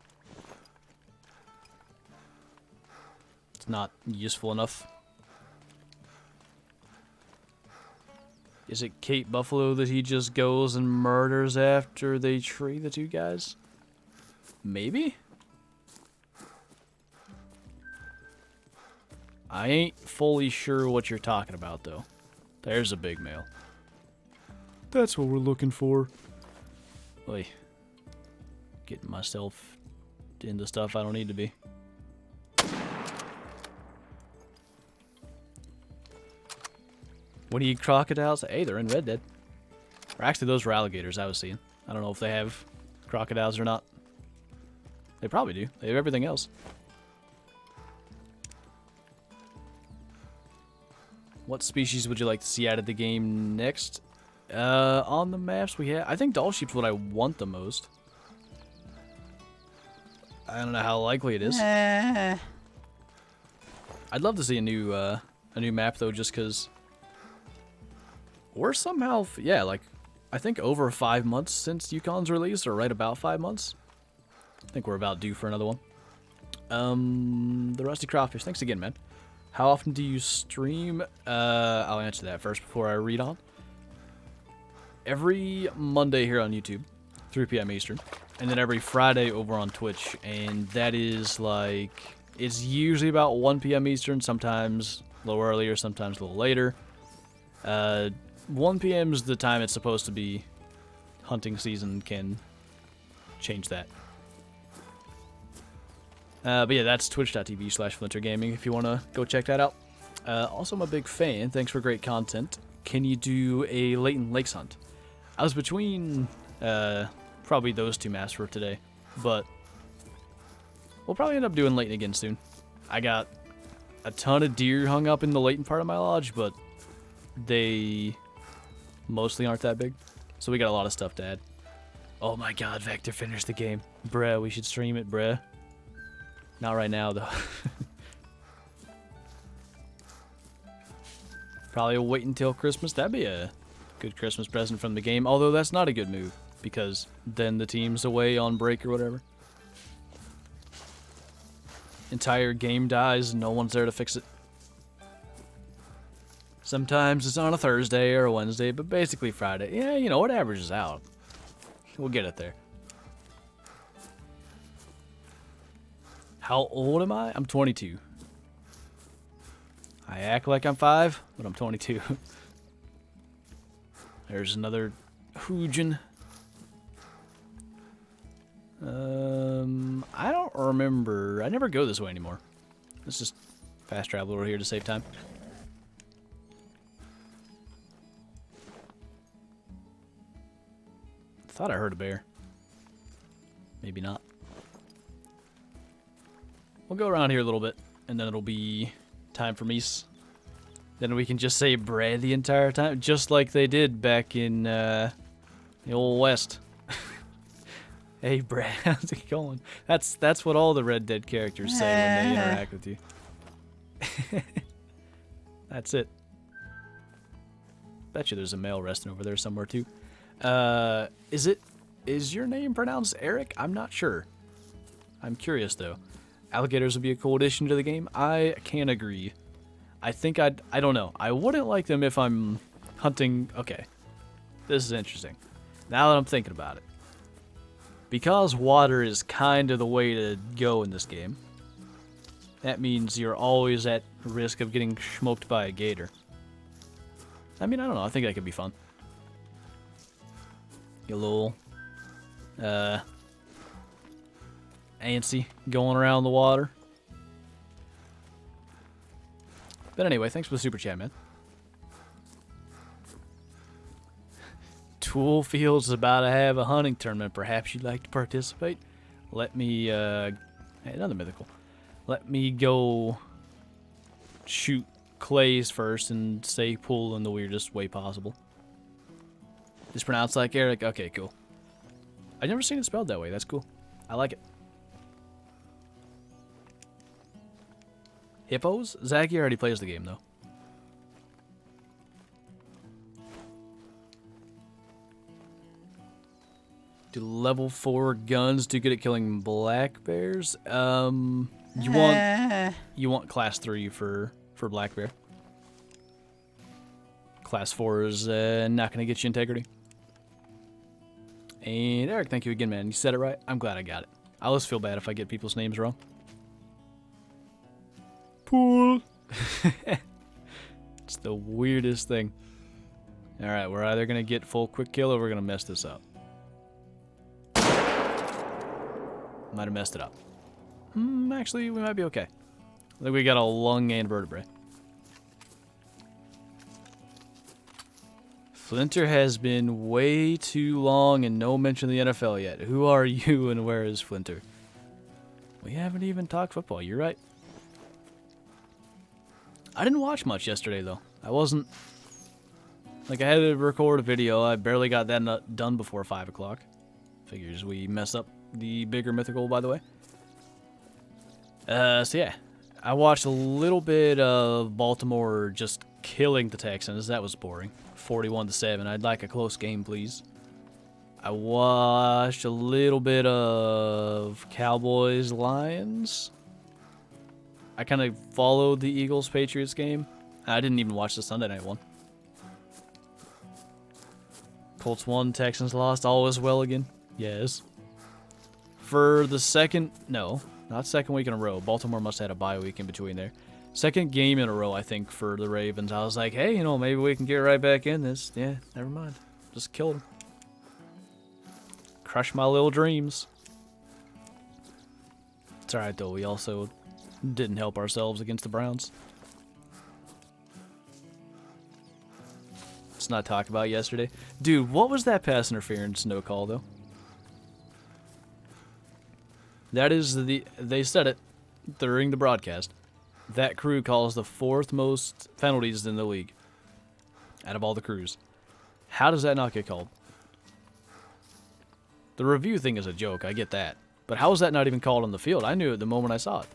It's not useful enough. Is it Cape Buffalo that he just goes and murders after they tree the two guys? Maybe? I ain't fully sure what you're talking about, though. There's a big male. That's what we're looking for. Oy. Getting myself into stuff I don't need to be. When you eat crocodiles, hey, they're in Red Dead. Or actually, those were alligators I was seeing. I don't know if they have crocodiles or not. They probably do. They have everything else. What species would you like to see added to the game next? On the maps we have, I think doll sheep's what I want the most. I don't know how likely it is. I'd love to see a new map though, just because we're somehow, yeah, like I think over 5 months since Yukon's release, or right about 5 months. I think we're about due for another one. The Rusty Crawfish. Thanks again, man. How often do you stream? I'll answer that first before I read on. Every Monday here on YouTube, 3 p.m. Eastern, and then every Friday over on Twitch, and that is like, it's usually about 1 p.m. Eastern, sometimes a little earlier, sometimes a little later. 1 p.m. is the time it's supposed to be. Hunting season can change that. But yeah, that's twitch.tv/FlinterGaming if you want to go check that out. Also, I'm a big fan. Thanks for great content. Can you do a Leighton Lakes hunt? I was between probably those two maps for today, but we'll probably end up doing Leighton again soon. I got a ton of deer hung up in the Leighton part of my lodge, but they mostly aren't that big, so we got a lot of stuff to add. Oh my god, Vector finished the game. Bruh, we should stream it, bruh. Not right now, though. Probably wait until Christmas. That'd be a good Christmas present from the game, although that's not a good move, because then the team's away on break or whatever. Entire game dies and no one's there to fix it. Sometimes it's on a Thursday or a Wednesday, but basically Friday. Yeah, you know, it averages out. We'll get it there. How old am I? I'm 22. I act like I'm 5, but I'm 22. There's another Hoojin. I don't remember. I never go this way anymore. Let's just fast travel over here to save time. Thought I heard a bear. Maybe not. We'll go around here a little bit, and then it'll be time for meese. Then we can just say Brad the entire time, just like they did back in the old West. Hey Brad, how's it going? That's what all the Red Dead characters say when they interact with you. That's it. Bet you there's a male resting over there somewhere too. Is your name pronounced Eric? I'm not sure. I'm curious though. Alligators would be a cool addition to the game. I can't agree. I think I don't know. I wouldn't like them if I'm hunting. Okay. This is interesting. Now that I'm thinking about it. Because water is kind of the way to go in this game, that means you're always at risk of getting smoked by a gator. I mean, I don't know. I think that could be fun. Get a little antsy going around the water. But anyway, thanks for the super chat, man. Toolfield's about to have a hunting tournament. Perhaps you'd like to participate? Let me, hey, another mythical. Let me go shoot clays first and say pull in the weirdest way possible. It's pronounced like Eric. Okay, cool. I've never seen it spelled that way. That's cool. I like it. Hippos? Zachy already plays the game, though. Do level 4 guns do good at killing black bears? You want class 3 for black bear. Class 4 is not gonna get you integrity. And Eric, thank you again, man. You said it right. I'm glad I got it. I always feel bad if I get people's names wrong. Pool. It's the weirdest thing. All right, we're either gonna get full quick kill or we're gonna mess this up. Might have messed it up. Actually, we might be okay. I think we got a lung and vertebrae. Flinter has been way too long and no mention of the NFL yet. Who are you and where is Flinter? We haven't even talked football. You're right. I didn't watch much yesterday, though. I wasn't... Like, I had to record a video. I barely got that done before 5 o'clock. Figures we mess up the bigger mythical, by the way. So yeah. I watched a little bit of Baltimore just killing the Texans. That was boring. 41-7. I'd like a close game, please. I watched a little bit of Cowboys Lions. I kind of followed the Eagles Patriots game. I didn't even watch the Sunday night one. Colts won, Texans lost. All is well again. Yes. For the second, no, not second week in a row. Baltimore must have had a bye week in between there. Second game in a row, I think, for the Ravens. I was like, hey, you know, maybe we can get right back in this. Yeah, never mind. Just killed them. Crush my little dreams. It's alright, though. We also didn't help ourselves against the Browns. Let's not talk about yesterday. Dude, what was that pass interference no call, though? That is they said it during the broadcast. That crew calls the 4th most penalties in the league. Out of all the crews. How does that not get called? The review thing is a joke, I get that. But how is that not even called on the field? I knew it the moment I saw it.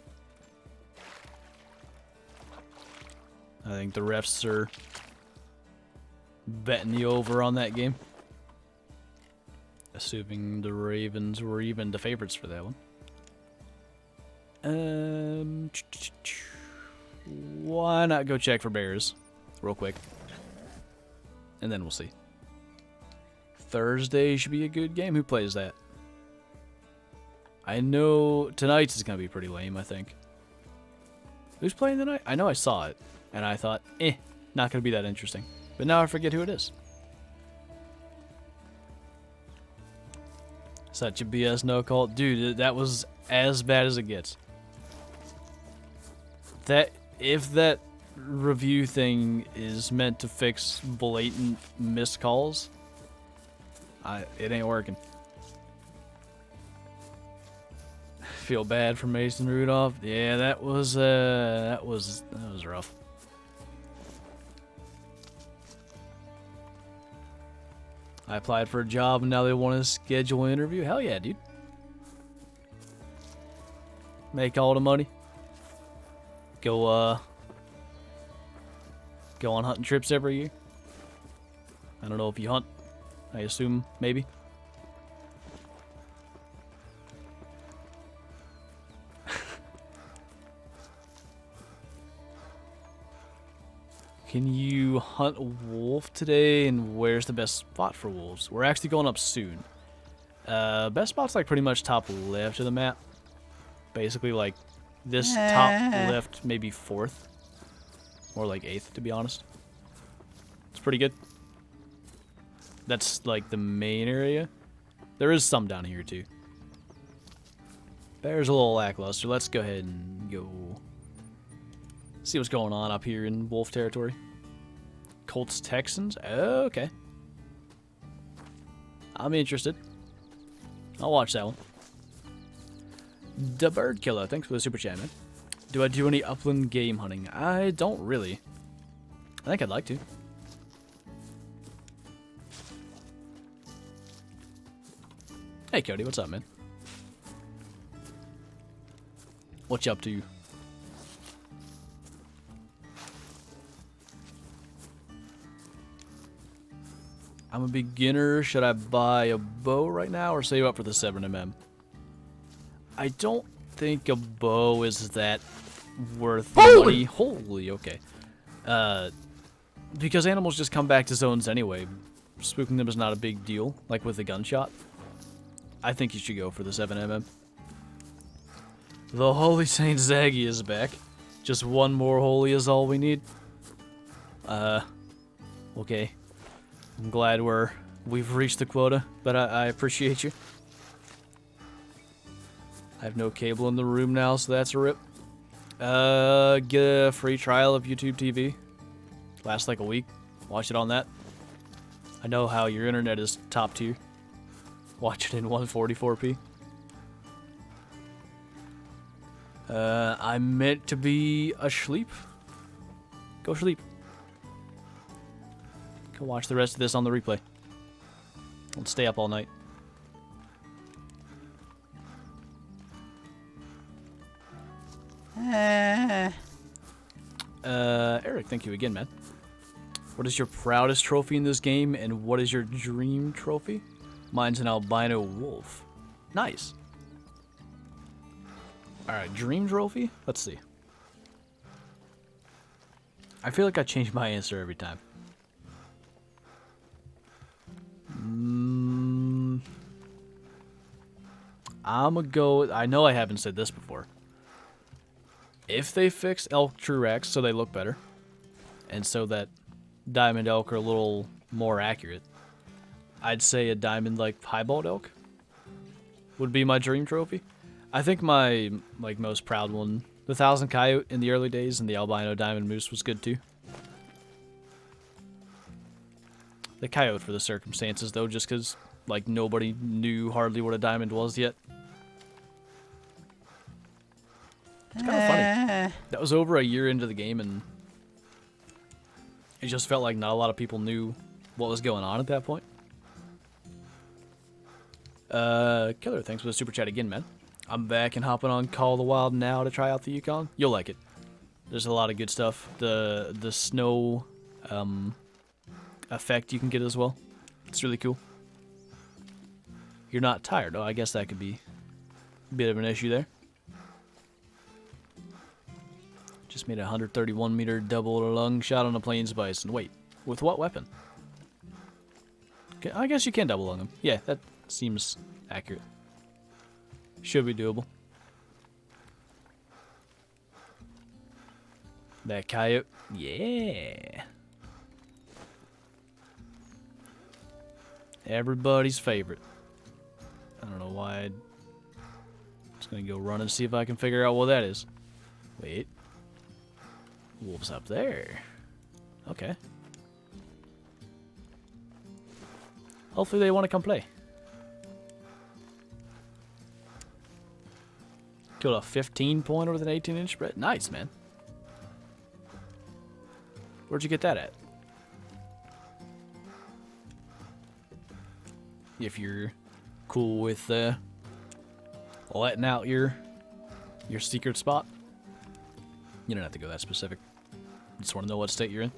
I think the refs are betting the over on that game. Assuming the Ravens were even the favorites for that one. Why not go check for bears real quick? And then we'll see. Thursday should be a good game. Who plays that? I know tonight's is going to be pretty lame, I think. Who's playing tonight? I know I saw it. And I thought, not going to be that interesting. But now I forget who it is. Such a BS no call. Dude, that was as bad as it gets. If that review thing is meant to fix blatant missed calls, it ain't working. Feel bad for Mason Rudolph. Yeah, that was rough. I applied for a job and now they want to schedule an interview. Hell yeah, dude. Make all the money. Go on hunting trips every year. I don't know if you hunt. I assume maybe. Can you hunt a wolf today? And where's the best spot for wolves? We're actually going up soon. Best spot's like pretty much top left of the map. Basically like this top left, maybe 4th. Or like 8th, to be honest. It's pretty good. That's like the main area. There is some down here too. Bear's a little lackluster. Let's go ahead and go see what's going on up here in wolf territory. Colts Texans? Oh, okay. I'm interested. I'll watch that one. The Bird Killer, thanks for the super chat, man. Do I do any upland game hunting? I don't really. I think I'd like to. Hey, Cody, what's up, man? What you up to? I'm a beginner. Should I buy a bow right now or save up for the 7mm? I don't think a bow is that worth money. Holy, okay. Because animals just come back to zones anyway. Spooking them is not a big deal, like with a gunshot. I think you should go for the 7mm. The Holy Saint Zaggy is back. Just one more holy is all we need. Okay. I'm glad we've reached the quota, but I appreciate you. I have no cable in the room now, so that's a rip. Get a free trial of YouTube TV. Lasts like a week. Watch it on that. I know how your internet is top tier. Watch it in 144p. I'm meant to be asleep. Go sleep. Go watch the rest of this on the replay. Don't stay up all night. Eric, thank you again, man. What is your proudest trophy in this game, and what is your dream trophy? Mine's an albino wolf. Nice. Alright, dream trophy? Let's see. I feel like I change my answer every time. I'm gonna go... I know I haven't said this before. If they fix elk true-X so they look better, and so that diamond elk are a little more accurate, I'd say a diamond like piebald elk would be my dream trophy. I think my most proud one, the 1000 coyote in the early days and the albino diamond moose was good too. The coyote for the circumstances though, just because like nobody knew hardly what a diamond was yet. It's kind of funny. That was over a year into the game and it just felt like not a lot of people knew what was going on at that point. Killer, thanks for the super chat again, man. I'm back and hopping on Call of the Wild now to try out the Yukon. You'll like it. There's a lot of good stuff. The snow effect you can get as well. It's really cool. You're not tired. Oh, I guess that could be a bit of an issue there. Just made a 131 meter double lung shot on a plains bison. Wait, with what weapon? Okay, I guess you can double lung him. Yeah, that seems accurate. Should be doable. That coyote. Yeah. Everybody's favorite. I don't know why. I'm just gonna go run and see if I can figure out what that is. Wait. Wolves up there. Okay. Hopefully they want to come play. Killed a 15 pointer with an 18-inch spread. Nice, man. Where'd you get that at? If you're cool with letting out your secret spot. You don't have to go that specific. Just want to know what state you're in.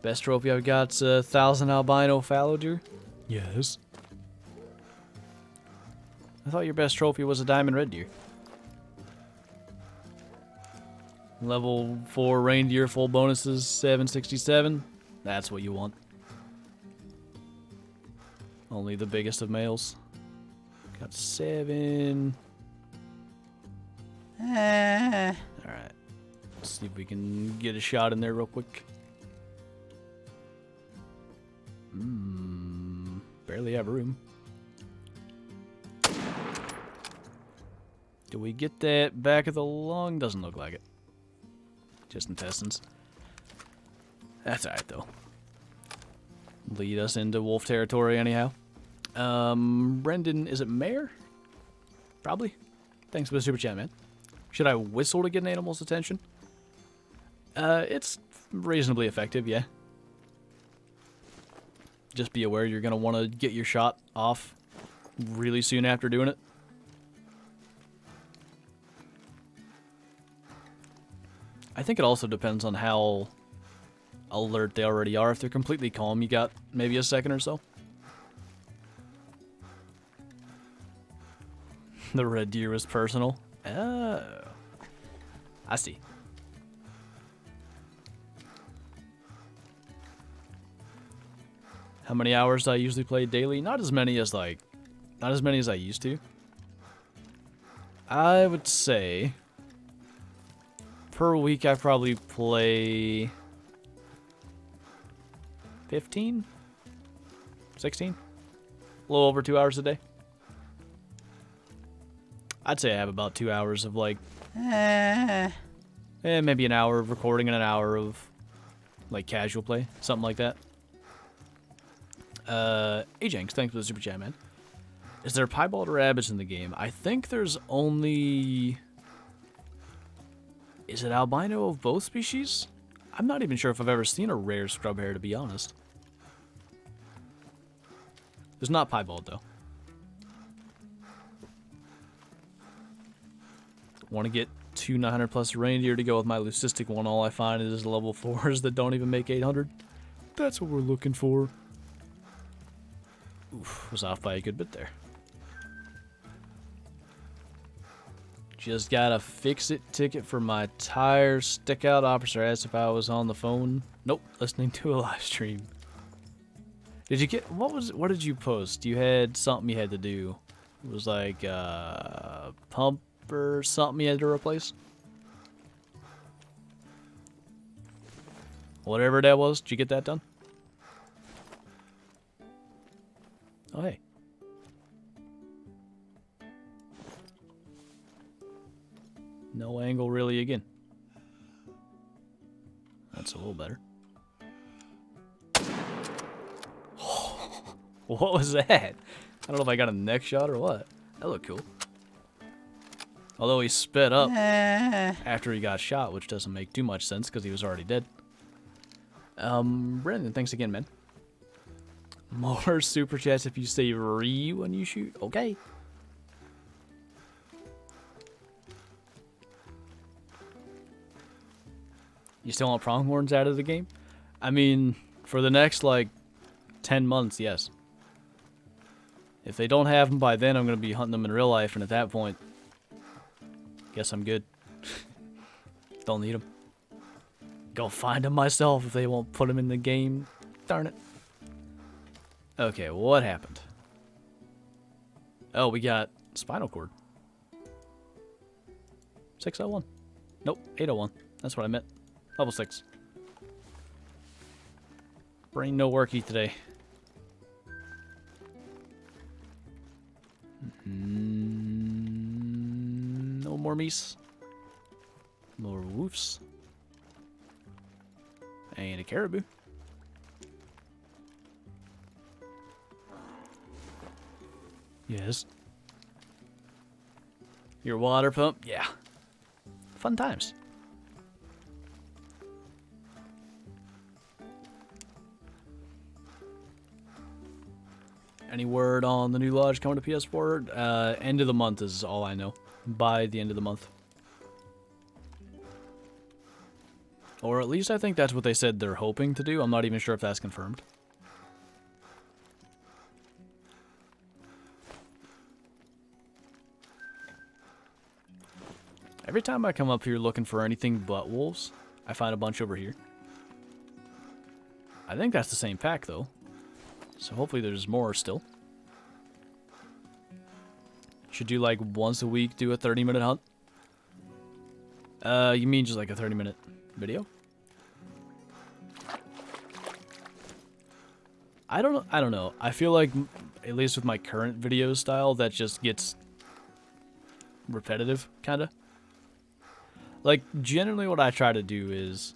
Best trophy I've got's 1,000 albino fallow deer. Yes. I thought your best trophy was a diamond red deer. Level 4 reindeer full bonuses 767. That's what you want. Only the biggest of males. Got 7. Alright. Let's see if we can get a shot in there real quick. Barely have room. Do we get that back of the lung? Doesn't look like it. Just intestines. That's alright though. lead us into wolf territory anyhow. Brendan, is it Mayor? Probably. Thanks for the super chat, man. Should I whistle to get an animal's attention? It's reasonably effective, yeah. Just be aware you're going to want to get your shot off really soon after doing it. I think it also depends on how alert they already are. If they're completely calm, you got maybe a second or so. The red deer was personal. Oh. I see. How many hours do I usually play daily? Not as many as I used to. I would say per week I probably play 15, 16, a little over 2 hours a day. I'd say I have about 2 hours of like, maybe an hour of recording and an hour of like casual play, something like that. Ajanx, thanks for the super chat, man. Is there piebald rabbits in the game? I think there's only... Is it albino of both species? I'm not even sure if I've ever seen a rare scrub hair, to be honest. There's not piebald, though. Want to get 2 900 plus reindeer to go with my leucistic one. All I find is level 4s that don't even make 800. That's what we're looking for. Oof, was off by a good bit there. Just gotta fix it ticket for my tire. Stick out officer asked if I was on the phone. Nope, listening to a live stream. Did you get what did you post? You had something you had to do. It was like pump or something you had to replace. Whatever that was, did you get that done? Oh, hey. No angle really again. That's a little better. What was that? I don't know if I got a neck shot or what. That looked cool. Although he sped up after he got shot, which doesn't make too much sense because he was already dead. Brendan, thanks again, man. More super chats if you say re when you shoot. Okay. You still want pronghorns out of the game? I mean, for the next, like, 10 months, yes. If they don't have them by then, I'm going to be hunting them in real life, and at that point, guess I'm good. Don't need them. Go find them myself if they won't put them in the game. Darn it. Okay, what happened? Oh, we got spinal cord. 601. Nope, 801. That's what I meant. Level 6. Brain no worky today. No more meese. More woofs. And a caribou. Yes. Your water pump? Yeah. Fun times. Any word on the new lodge coming to PS4? End of the month is all I know. By the end of the month. Or at least I think that's what they said they're hoping to do. I'm not even sure if that's confirmed. Every time I come up here looking for anything but wolves, I find a bunch over here. I think that's the same pack, though. So hopefully there's more still. Should do like once a week, do a 30-minute hunt? You mean just like a 30-minute video? I don't know. I feel like, at least with my current video style, that just gets repetitive, kinda. Like, generally what I try to do is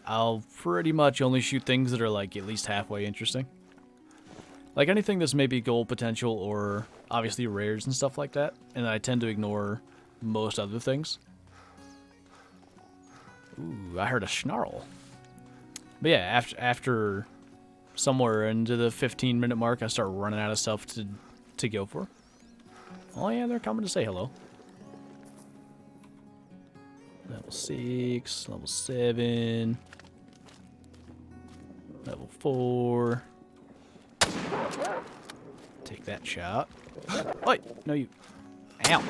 I'll pretty much only shoot things that are like at least halfway interesting. Like anything that's maybe gold potential or obviously rares and stuff like that. And I tend to ignore most other things. Ooh, I heard a snarl. But yeah, after somewhere into the 15-minute mark, I start running out of stuff to go for. Oh yeah, they're coming to say hello. Level 6, level 7, level 4. Take that shot. Wait, no you. Ow.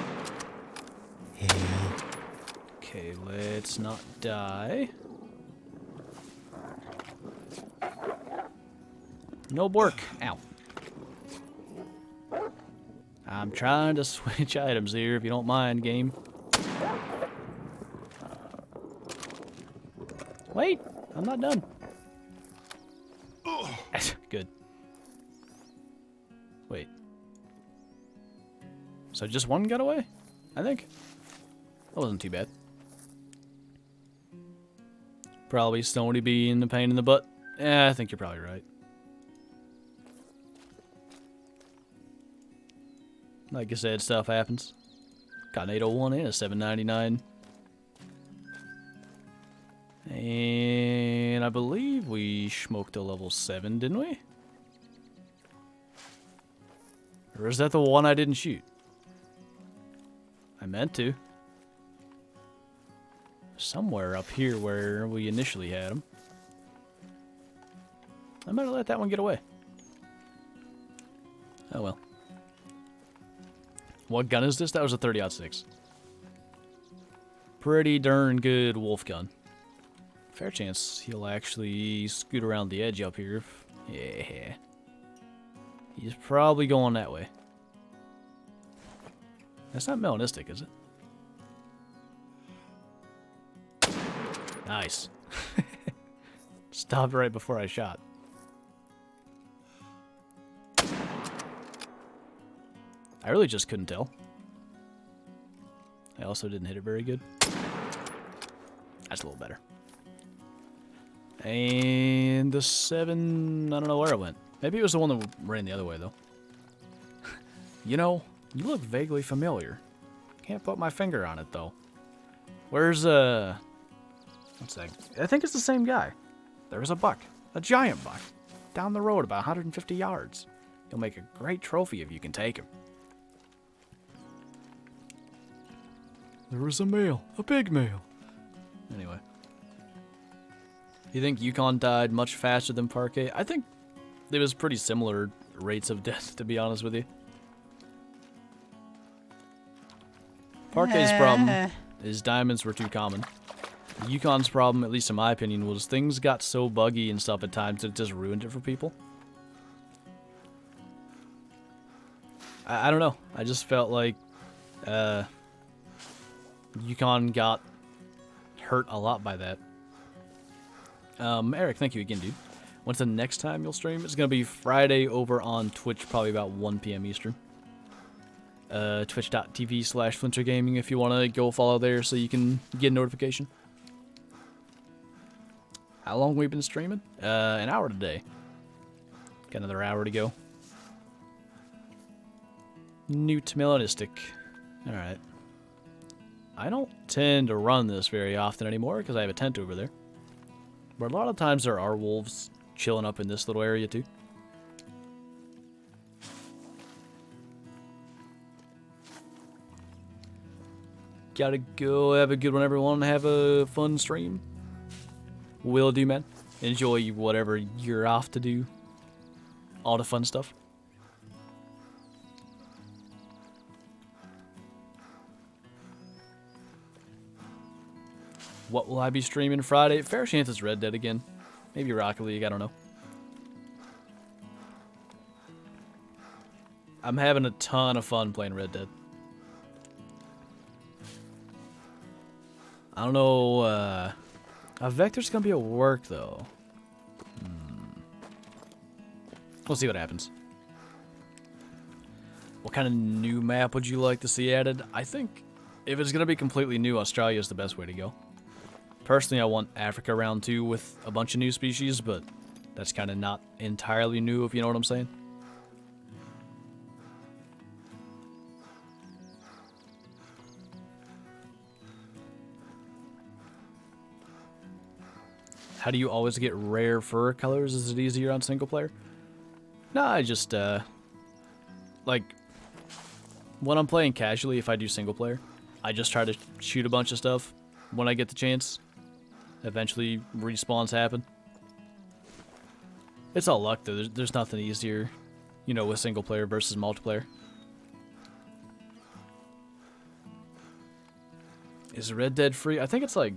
Okay, let's not die. No work. Ow. I'm trying to switch items here, if you don't mind, game. Wait, I'm not done. Good. Wait. So just one got away? I think. That wasn't too bad. Probably Stony being the pain in the butt. Yeah, I think you're probably right. Like I said, stuff happens. Got an 801 and a 799. And I believe we smoked a level 7, didn't we? Or is that the one I didn't shoot? I meant to. Somewhere up here where we initially had him. I might have let that one get away. Oh well. What gun is this? That was a 30-06. Pretty darn good wolf gun. Fair chance he'll actually scoot around the edge up here. Yeah. He's probably going that way. That's not melanistic, is it? Nice. Stopped right before I shot. I really just couldn't tell. I also didn't hit it very good. That's a little better. And the 7, I don't know where it went. Maybe it was the one that ran the other way, though. You know, you look vaguely familiar. Can't put my finger on it, though. Where's, what's that? I think it's the same guy. There was a buck. A giant buck. Down the road about 150 yards. He'll make a great trophy if you can take him. There was a male. A big male. Anyway. You think Yukon died much faster than Parquet? I think it was pretty similar rates of death, to be honest with you. Parquet's problem is diamonds were too common. Yukon's problem, at least in my opinion, was things got so buggy and stuff at times that it just ruined it for people. I don't know. I just felt like Yukon got hurt a lot by that. Eric, thank you again, dude. When's the next time you'll stream? It's going to be Friday over on Twitch, probably about 1 p.m. Eastern. Twitch.tv/Flinter Gaming if you want to go follow there so you can get a notification. How long we been streaming? An hour today. Got another hour to go. Newt Melanistic. Alright. I don't tend to run this very often anymore because I have a tent over there. But a lot of times there are wolves chilling up in this little area too. Gotta go. Have a good one, everyone. Have a fun stream. Will do, man. Enjoy whatever you're off to do. All the fun stuff. What will I be streaming Friday? Fair chance it's Red Dead again. Maybe Rocket League, I don't know. I'm having a ton of fun playing Red Dead. I don't know, Vector's gonna be at work, though. We'll see what happens. What kind of new map would you like to see added? I think if it's gonna be completely new, Australia is the best way to go. Personally, I want Africa round 2 with a bunch of new species, but that's kind of not entirely new, if you know what I'm saying. How do you always get rare fur colors? Is it easier on single player? No, I just, like, when I'm playing casually, if I do single player, I just try to shoot a bunch of stuff when I get the chance. Eventually, respawns happen. It's all luck, though. There's nothing easier, you know, with single player versus multiplayer. Is Red Dead free? I think it's like...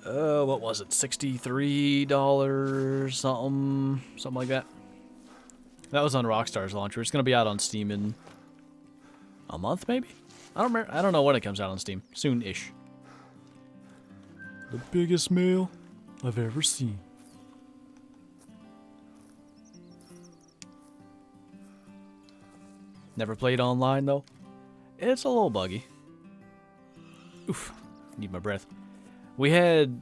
what was it? $63 something like that. That was on Rockstar's launcher. It's gonna be out on Steam in a month, maybe. I don't remember. I don't know when it comes out on Steam. Soon-ish. The biggest male I've ever seen. Never played online though. It's a little buggy. Oof. Need my breath. We had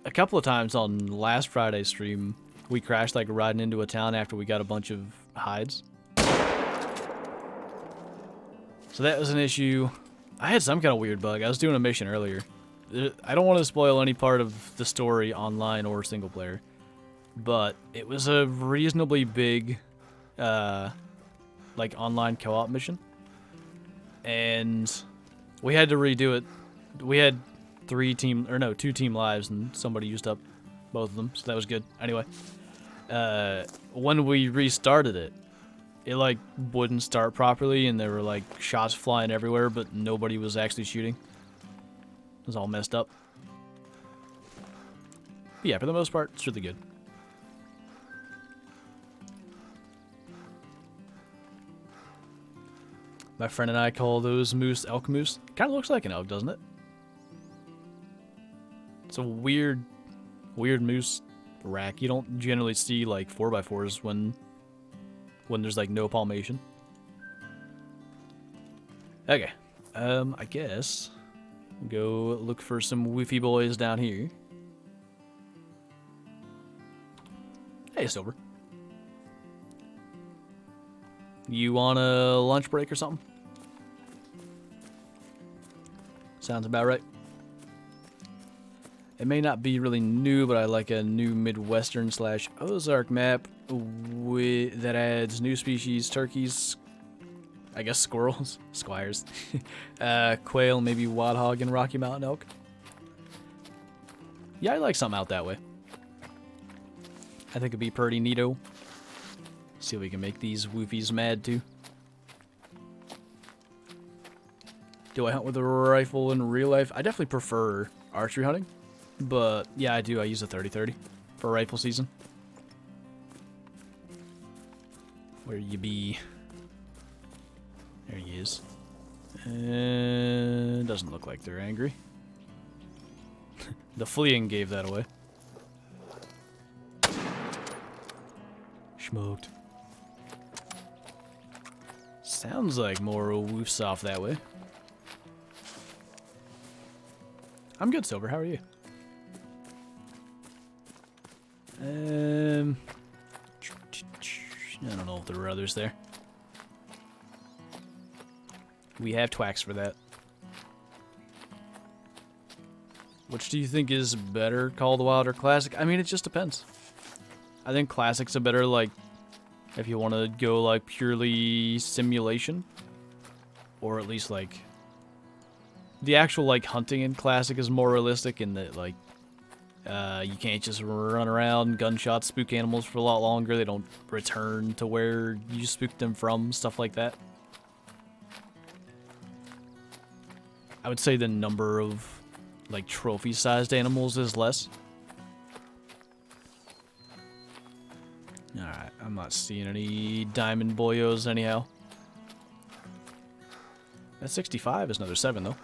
a couple of times on last Friday's stream, we crashed like riding into a town after we got a bunch of hides. So that was an issue. I had some kind of weird bug. I was doing a mission earlier. I don't want to spoil any part of the story online or single player, but it was a reasonably big like online co-op mission. And we had to redo it. We had 2 team lives, and somebody used up both of them, so that was good. Anyway, when we restarted it, it like wouldn't start properly, and there were like shots flying everywhere, but nobody was actually shooting. It was all messed up. But yeah, for the most part, it's really good. My friend and I call those moose elk moose. Kind of looks like an elk, doesn't it? It's a weird moose rack. You don't generally see like 4x4s when there's like no palmation. Okay, I guess we'll go look for some woofy boys down here. Hey, Silver. You want a lunch break or something? Sounds about right. It may not be really new, but I like a new Midwestern / Ozark map that adds new species, turkeys, I guess squirrels, squires, quail, maybe wild hog, and Rocky Mountain elk. Yeah, I like something out that way. I think it'd be pretty neato. See if we can make these woofies mad too. Do I hunt with a rifle in real life? I definitely prefer archery hunting. But, yeah, I do. I use a 30-30 for rifle season. Where you be? There he is. Doesn't look like they're angry. The fleeing gave that away. Smoked. Sounds like more woofs off that way. I'm good, Silver. How are you? I don't know if there were others there. We have TWACs for that. Which do you think is better, Call of the Wild or Classic? I mean, it just depends. I think Classic's a better, like, if you want to go, like, purely simulation. Or at least, like, the actual, like, hunting in Classic is more realistic in that, like, you can't just run around, gunshot, spook animals for a lot longer. They don't return to where you spooked them from, stuff like that. I would say the number of, like, trophy-sized animals is less. Alright, I'm not seeing any diamond boyos anyhow. That 65 is another 7, though.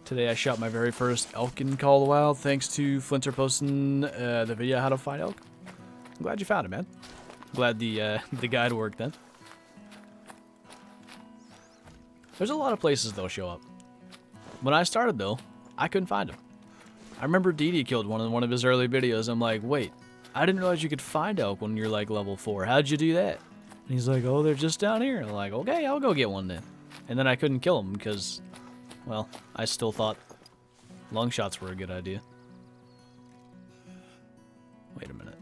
Today I shot my very first elk in Call of the Wild, thanks to Flinter posting the video how to find elk. I'm glad you found it, man. Glad the guide worked then. There's a lot of places they'll show up. When I started, though, I couldn't find them. I remember Didi killed one in one of his early videos. I'm like, wait, I didn't realize you could find elk when you're like level 4. How'd you do that? And he's like, oh, they're just down here. I'm like, okay, I'll go get one then. And then I couldn't kill him because, well, I still thought long shots were a good idea. Wait a minute.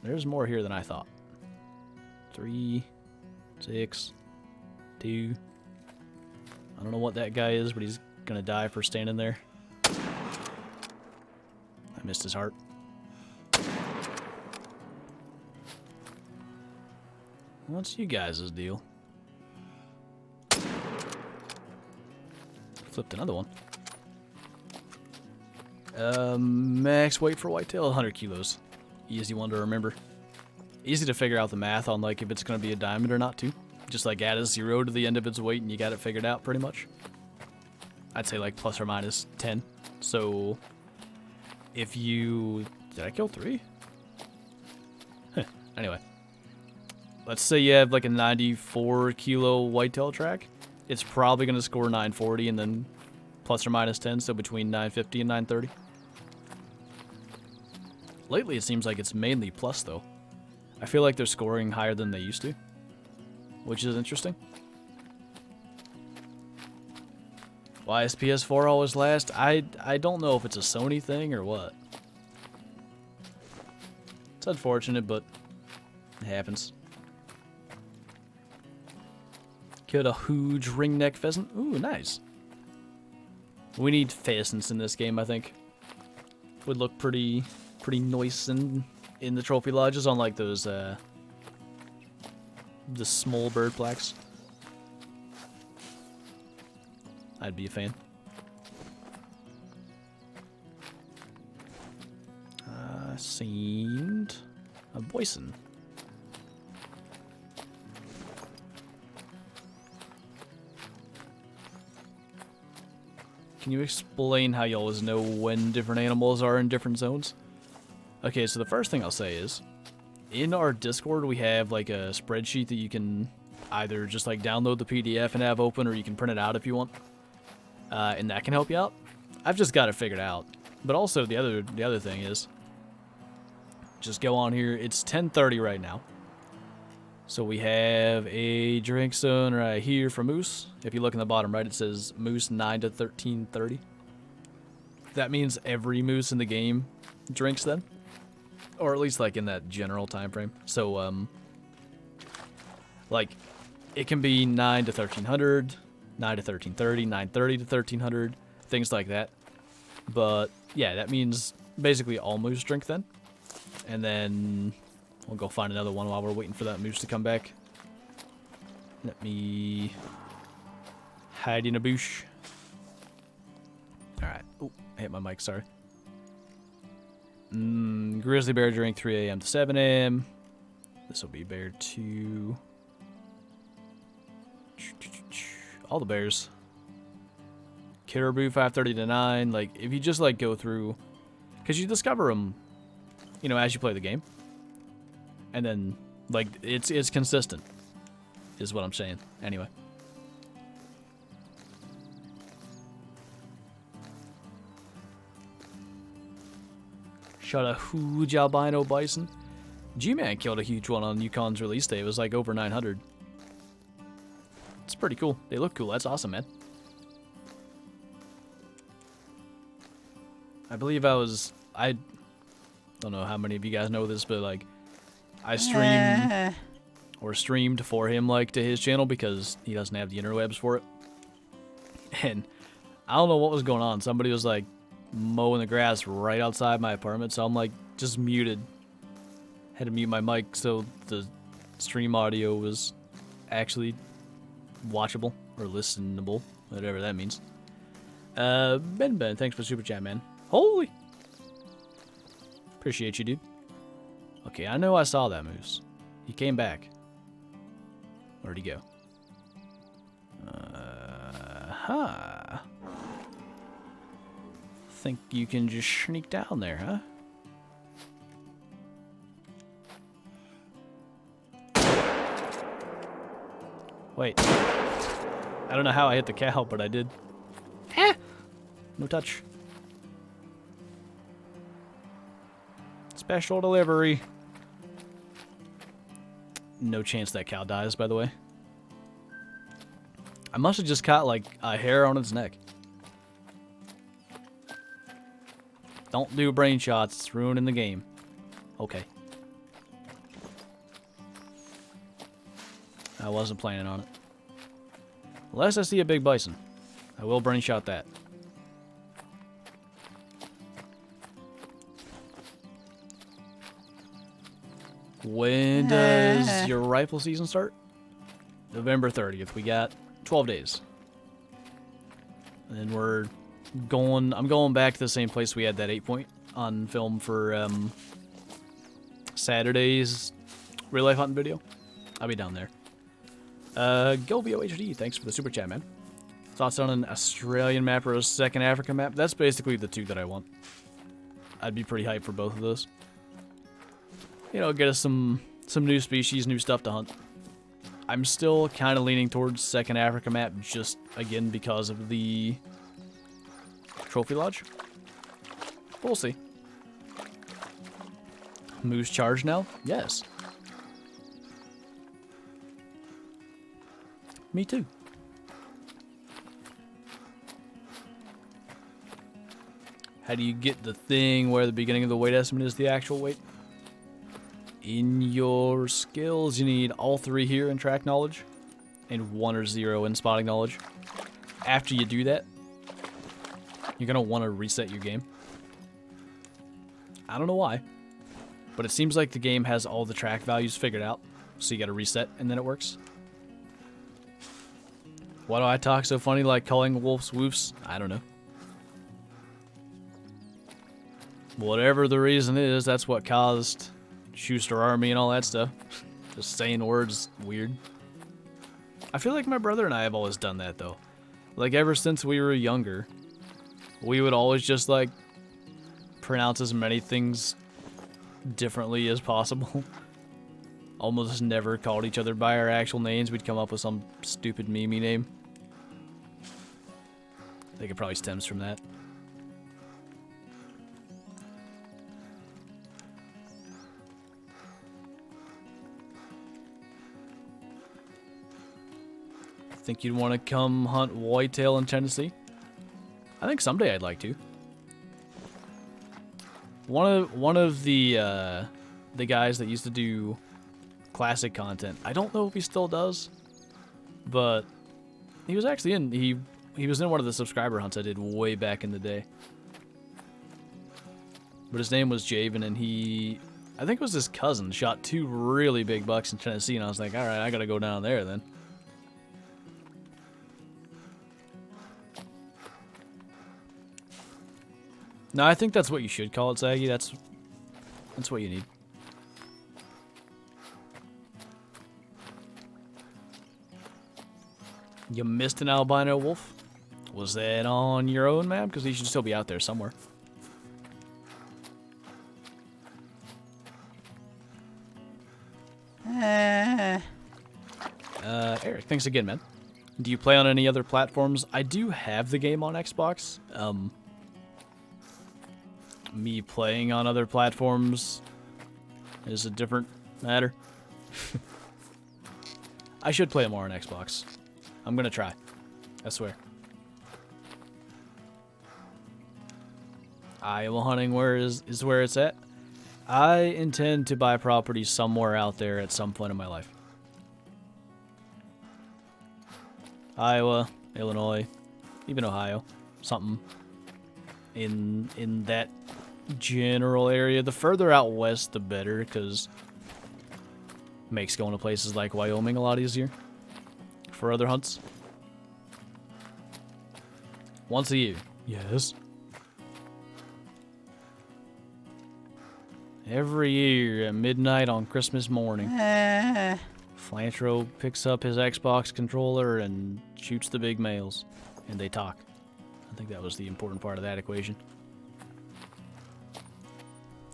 There's more here than I thought. 3, 6, 2. I don't know what that guy is, but he's gonna die for standing there. I missed his heart. What's you guys' deal? Flipped another one. Max weight for whitetail, 100 kilos. Easy one to remember. Easy to figure out the math on like if it's going to be a diamond or not too. Just like add a 0 to the end of its weight and you got it figured out pretty much. I'd say like plus or minus 10. So if you... Did I kill 3? Huh. Anyway. Let's say you have like a 94 kilo whitetail track. It's probably going to score 940 and then plus or minus 10, so between 950 and 930. Lately it seems like it's mainly plus though. I feel like they're scoring higher than they used to, which is interesting. Why is PS4 always last? I don't know if it's a Sony thing or what. It's unfortunate, but it happens. Killed a huge ringneck pheasant. Ooh, nice. We need pheasants in this game, I think. Would look pretty nice in the trophy lodges on like those the small bird plaques. I'd be a fan. Seen a bison. Can you explain how you always know when different animals are in different zones? Okay, so the first thing I'll say is, in our Discord we have like a spreadsheet that you can either just like download the PDF and have open, or you can print it out if you want. And that can help you out. I've just got it figured out. But also the other thing is, just go on here. It's 10:30 right now. So we have a drink zone right here for moose. If you look in the bottom right, it says moose 9 to 13:30. That means every moose in the game drinks then, or at least like in that general time frame. So like it can be 9 to 1300, 9 to 13:30, 9:30 to 1300, things like that. But yeah, that means basically all moose drink then. And then we'll go find another one while we're waiting for that moose to come back. Let me hide in a bush. Alright. Oh, I hit my mic, sorry. Grizzly bear drink 3 a.m. to 7 a.m. This will be bear 2. All the bears. Caribou 5:30 to 9. Like, if you just like go through, because you discover them, you know, as you play the game. And then, like, it's consistent, is what I'm saying. Anyway. Shot a huge albino bison. G-Man killed a huge one on Yukon's release day. It was like over 900. It's pretty cool. They look cool. That's awesome, man. I believe I don't know how many of you guys know this, but like I streamed for him like to his channel because he doesn't have the interwebs for it. And I don't know what was going on. Somebody was like mowing the grass right outside my apartment, so I'm like just muted. Had to mute my mic so the stream audio was actually watchable or listenable, whatever that means. Ben, thanks for super chat, man. Holy! Appreciate you, dude. Okay, I know I saw that moose. He came back. Where'd he go? Think you can just sneak down there, huh? Wait. I don't know how I hit the cow, but I did. Eh! No touch. Special delivery. No chance that cow dies, by the way. I must have just caught, like, a hair on its neck. Don't do brain shots. It's ruining the game. Okay. I wasn't planning on it. Unless I see a big bison. I will brain shot that. When does your rifle season start? November 30th. We got 12 days. And then we're going... I'm going back to the same place we had that 8-point on film for Saturday's real life hunting video. I'll be down there. Go BOHD, thanks for the super chat, man. Thoughts on an Australian map or a second Africa map? That's basically the two that I want. I'd be pretty hyped for both of those. You know, get us some new species, new stuff to hunt. I'm still kind of leaning towards second Africa map, just, again, because of the trophy lodge. We'll see. Moose charge now? Yes. Me too. How do you get the thing where the beginning of the weight estimate is the actual weight? In your skills, you need all 3 here in track knowledge and 1 or 0 in spotting knowledge. After you do that, you're going to want to reset your game. I don't know why, but it seems like the game has all the track values figured out, so you got to reset and then it works. Why do I talk so funny like calling wolves woofs? I don't know. Whatever the reason is, that's what caused Schuster Army and all that stuff. Just saying words weird. I feel like my brother and I have always done that, though. Like, ever since we were younger, we would always just, like, pronounce as many things differently as possible. Almost never called each other by our actual names. We'd come up with some stupid meme name. I think it probably stems from that. Think you'd want to come hunt whitetail in Tennessee? I think someday I'd like to. One of the guys that used to do classic content, I don't know if he still does, but he was actually in he was in one of the subscriber hunts I did way back in the day. But his name was Javen, and I think it was his cousin, shot 2 really big bucks in Tennessee, and I was like, all right, I gotta go down there then. No, I think that's what you should call it, Zaggy. That's what you need. You missed an albino wolf? Was that on your own map? Because he should still be out there somewhere. Eric, thanks again, man. Do you play on any other platforms? I do have the game on Xbox. Me playing on other platforms is a different matter. I should play more on Xbox. I'm gonna try. I swear. Iowa hunting is where it's at. I intend to buy property somewhere out there at some point in my life. Iowa, Illinois, even Ohio, something in that general area. The further out west, the better, because it makes going to places like Wyoming a lot easier for other hunts. Once a year, yes. Every year at midnight on Christmas morning, Flantro picks up his Xbox controller and shoots the big males, and they talk. I think that was the important part of that equation.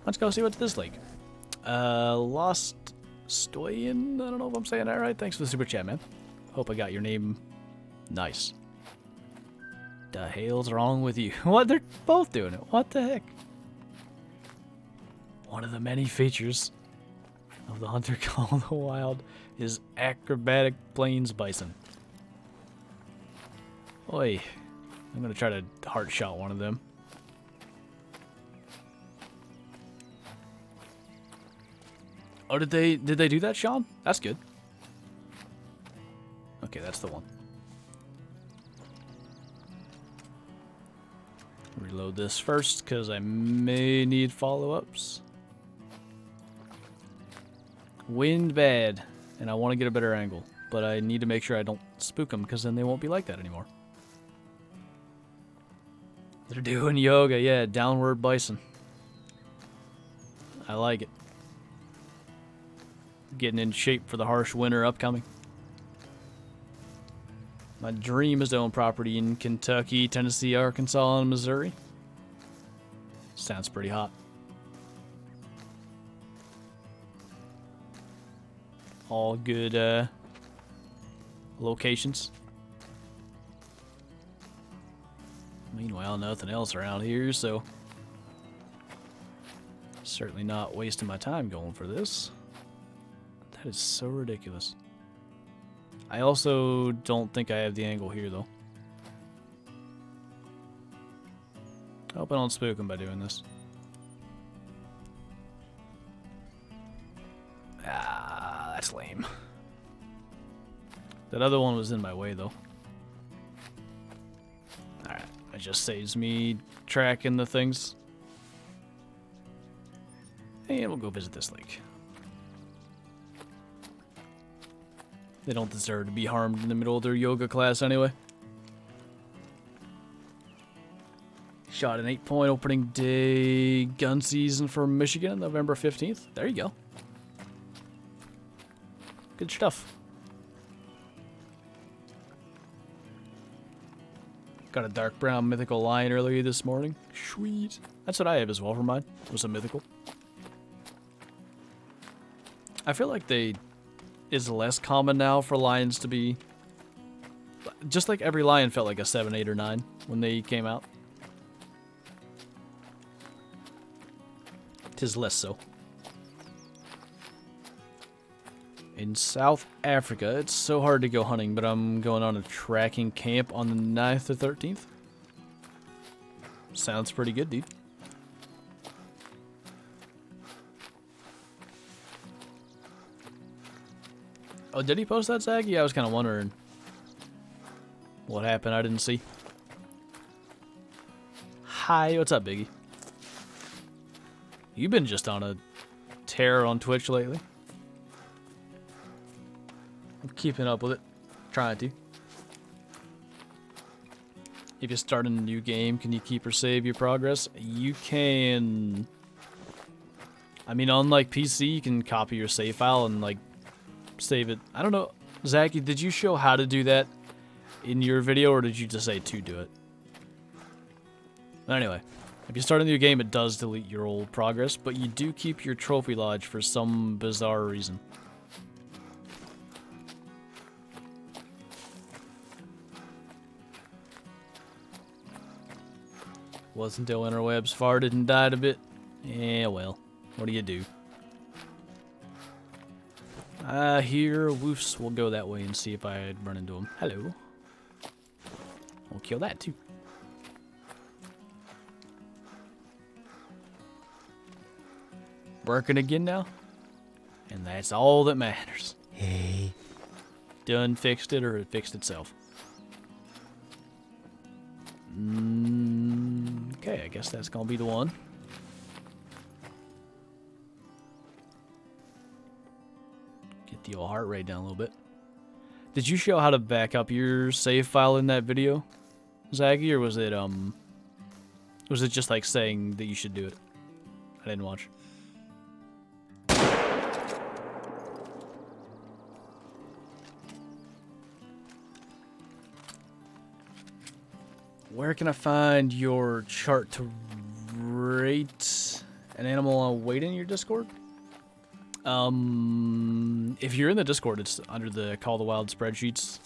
Let's go see what's this lake. Lost Stoyan? I don't know if I'm saying that right. Thanks for the super chat, man. Hope I got your name Nice. The hell's wrong with you? What? They're both doing it. What the heck? One of the many features of the hunter called the wild is acrobatic plains bison. Oi. I'm gonna try to heart shot one of them. Oh, did they do that, Sean? That's good. Okay, that's the one. Reload this first, because I may need follow-ups. Wind bad, and I want to get a better angle, but I need to make sure I don't spook them, because then they won't be like that anymore. They're doing yoga, yeah, downward bison. I like it. Getting in shape for the harsh winter upcoming. My dream is to own property in Kentucky, Tennessee, Arkansas, and Missouri. Sounds pretty hot. All good locations. Meanwhile, nothing else around here, so certainly not wasting my time going for this. That is so ridiculous. I also don't think I have the angle here, though. I hope I don't spook him by doing this. Ah, that's lame. That other one was in my way, though. Alright, it just saves me tracking the things. And we'll go visit this lake. They don't deserve to be harmed in the middle of their yoga class anyway. Shot an 8-point opening day gun season for Michigan on November 15th. There you go. Good stuff. Got a dark brown mythical lion earlier this morning. Sweet. That's what I have as well for mine. It was a mythical. I feel like is less common now for lions to be... Just like every lion felt like a 7, 8, or 9 when they came out. Tis less so. In South Africa, it's so hard to go hunting, but I'm going on a tracking camp on the 9th or 13th. Sounds pretty good, dude. Oh, did he post that, Zaggy? I was kind of wondering what happened. I didn't see. Hi, what's up, Biggie? You've been just on a tear on Twitch lately. I'm keeping up with it. Trying to. If you start in a new game, can you keep or save your progress? You can. I mean, unlike PC, you can copy your save file and, like, save it. I don't know. Zachy, did you show how to do that in your video, or did you just say to do it? Anyway, if you start a new game, it does delete your old progress, but you do keep your trophy lodge for some bizarre reason. Wasn't until interwebs farted and died a bit. Yeah, well, what do you do? Here, woofs. We'll go that way and see if I run into him. Hello. We'll kill that, too. Working again now? And that's all that matters. Hey. Done fixed it, or it fixed itself. Okay, I guess that's gonna be the one. Get the old heart rate down a little bit. Did you show how to back up your save file in that video, Zaggy, or was it just like saying that you should do it? I didn't watch. Where can I find your chart to rate an animal on weight in your Discord? If you're in the Discord, it's under the Call the Wild spreadsheets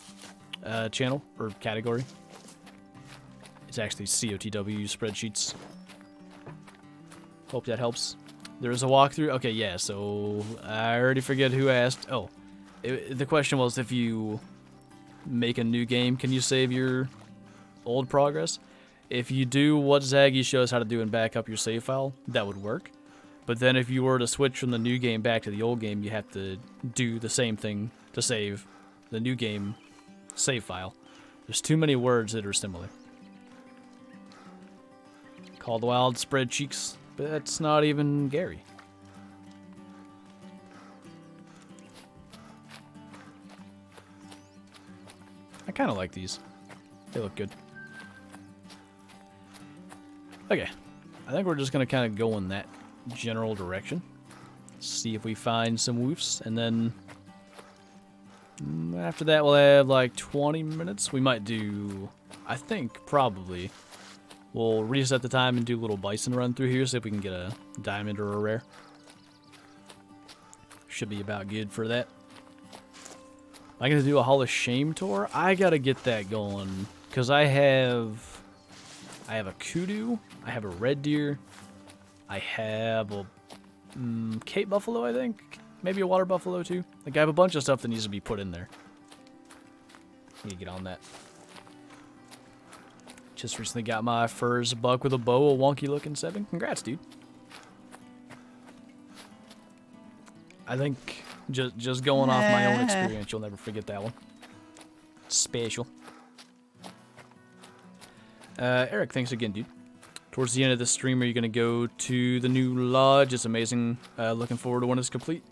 channel or category. It's actually COTW spreadsheets. Hope that helps. There's a walkthrough. Okay, yeah, so I already forget who asked. Oh, the question was if you make a new game, can you save your old progress? If you do what Zaggy shows how to do and back up your save file, that would work. But then if you were to switch from the new game back to the old game, you have to do the same thing to save the new game save file. There's too many words that are similar. Call the Wild spread cheeks, but that's not even Gary. I kind of like these. They look good. Okay. I think we're just going to kind of go in that general direction. See if we find some woofs, and then after that we'll have like 20 minutes. We might do, I think, probably, we'll reset the time and do a little bison run through here, see if we can get a diamond or a rare. Should be about good for that. Am I going to do a Hall of Shame tour? I got to get that going, because I have a kudu, I have a red deer, I have a Cape buffalo, I think. Maybe a water buffalo, too. Like, I have a bunch of stuff that needs to be put in there. Need to get on that. Just recently got my first buck with a bow, a wonky-looking 7. Congrats, dude. I think just going off my own experience, you'll never forget that one. Special. Eric, thanks again, dude. Towards the end of the stream, are you going to go to the new lodge? It's amazing. Looking forward to when it's complete.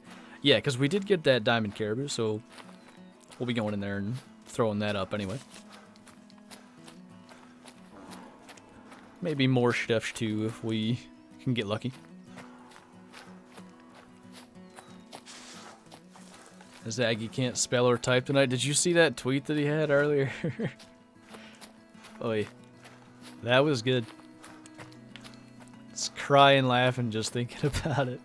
Yeah, because we did get that diamond caribou, so we'll be going in there and throwing that up anyway. Maybe more stuff, too, if we can get lucky. Zaggy can't spell or type tonight. Did you see that tweet that he had earlier? Oy. That was good. Just crying, laughing, just thinking about it.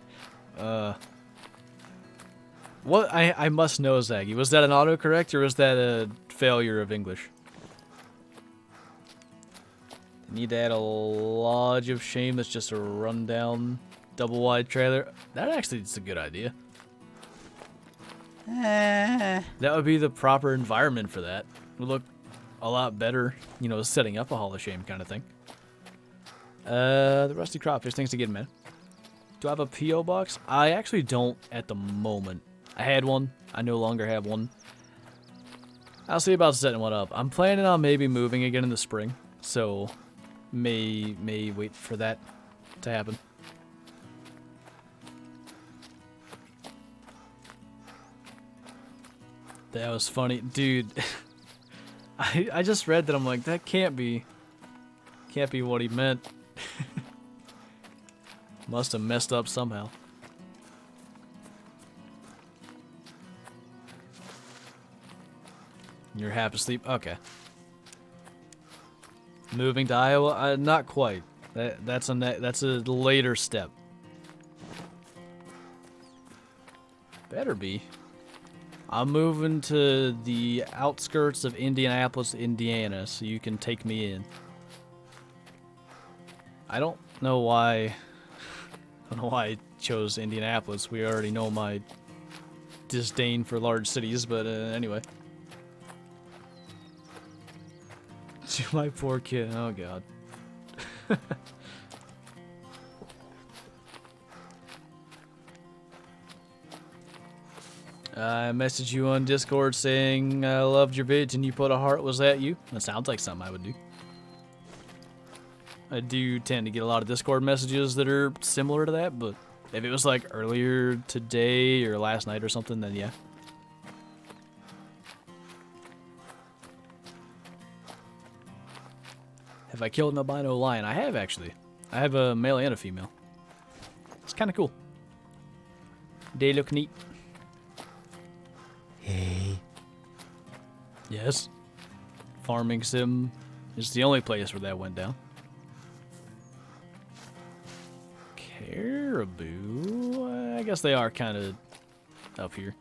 What? I must know, Zaggy. Was that an autocorrect or was that a failure of English? Need to add a Lodge of Shame that's just a rundown double wide trailer. That actually is a good idea. That would be the proper environment for that. It would look a lot better, you know, setting up a Hall of Shame kind of thing. The Rusty Crawfish, thanks again, man. Do I have a P.O. box? I actually don't at the moment. I had one. I no longer have one. I'll see about setting one up. I'm planning on maybe moving again in the spring, so may wait for that to happen. That was funny. Dude, I just read that. I'm like, that can't be what he meant. Must have messed up somehow. You're half asleep? Okay. Moving to Iowa? Not quite. That's a later step. Better be. I'm moving to the outskirts of Indianapolis, Indiana, so you can take me in. I don't know why I chose Indianapolis. We already know my disdain for large cities, but anyway. My poor kid. Oh, God. I messaged you on Discord saying I loved your vids and you put a heart. Was that you? That sounds like something I would do. I do tend to get a lot of Discord messages that are similar to that, but if it was like earlier today or last night or something, then yeah. Have I killed an albino lion? I have, actually. I have a male and a female. It's kind of cool. They look neat. Hey. Yes. Farming sim is the only place where that went down. Caribou? I guess they are kind of up here.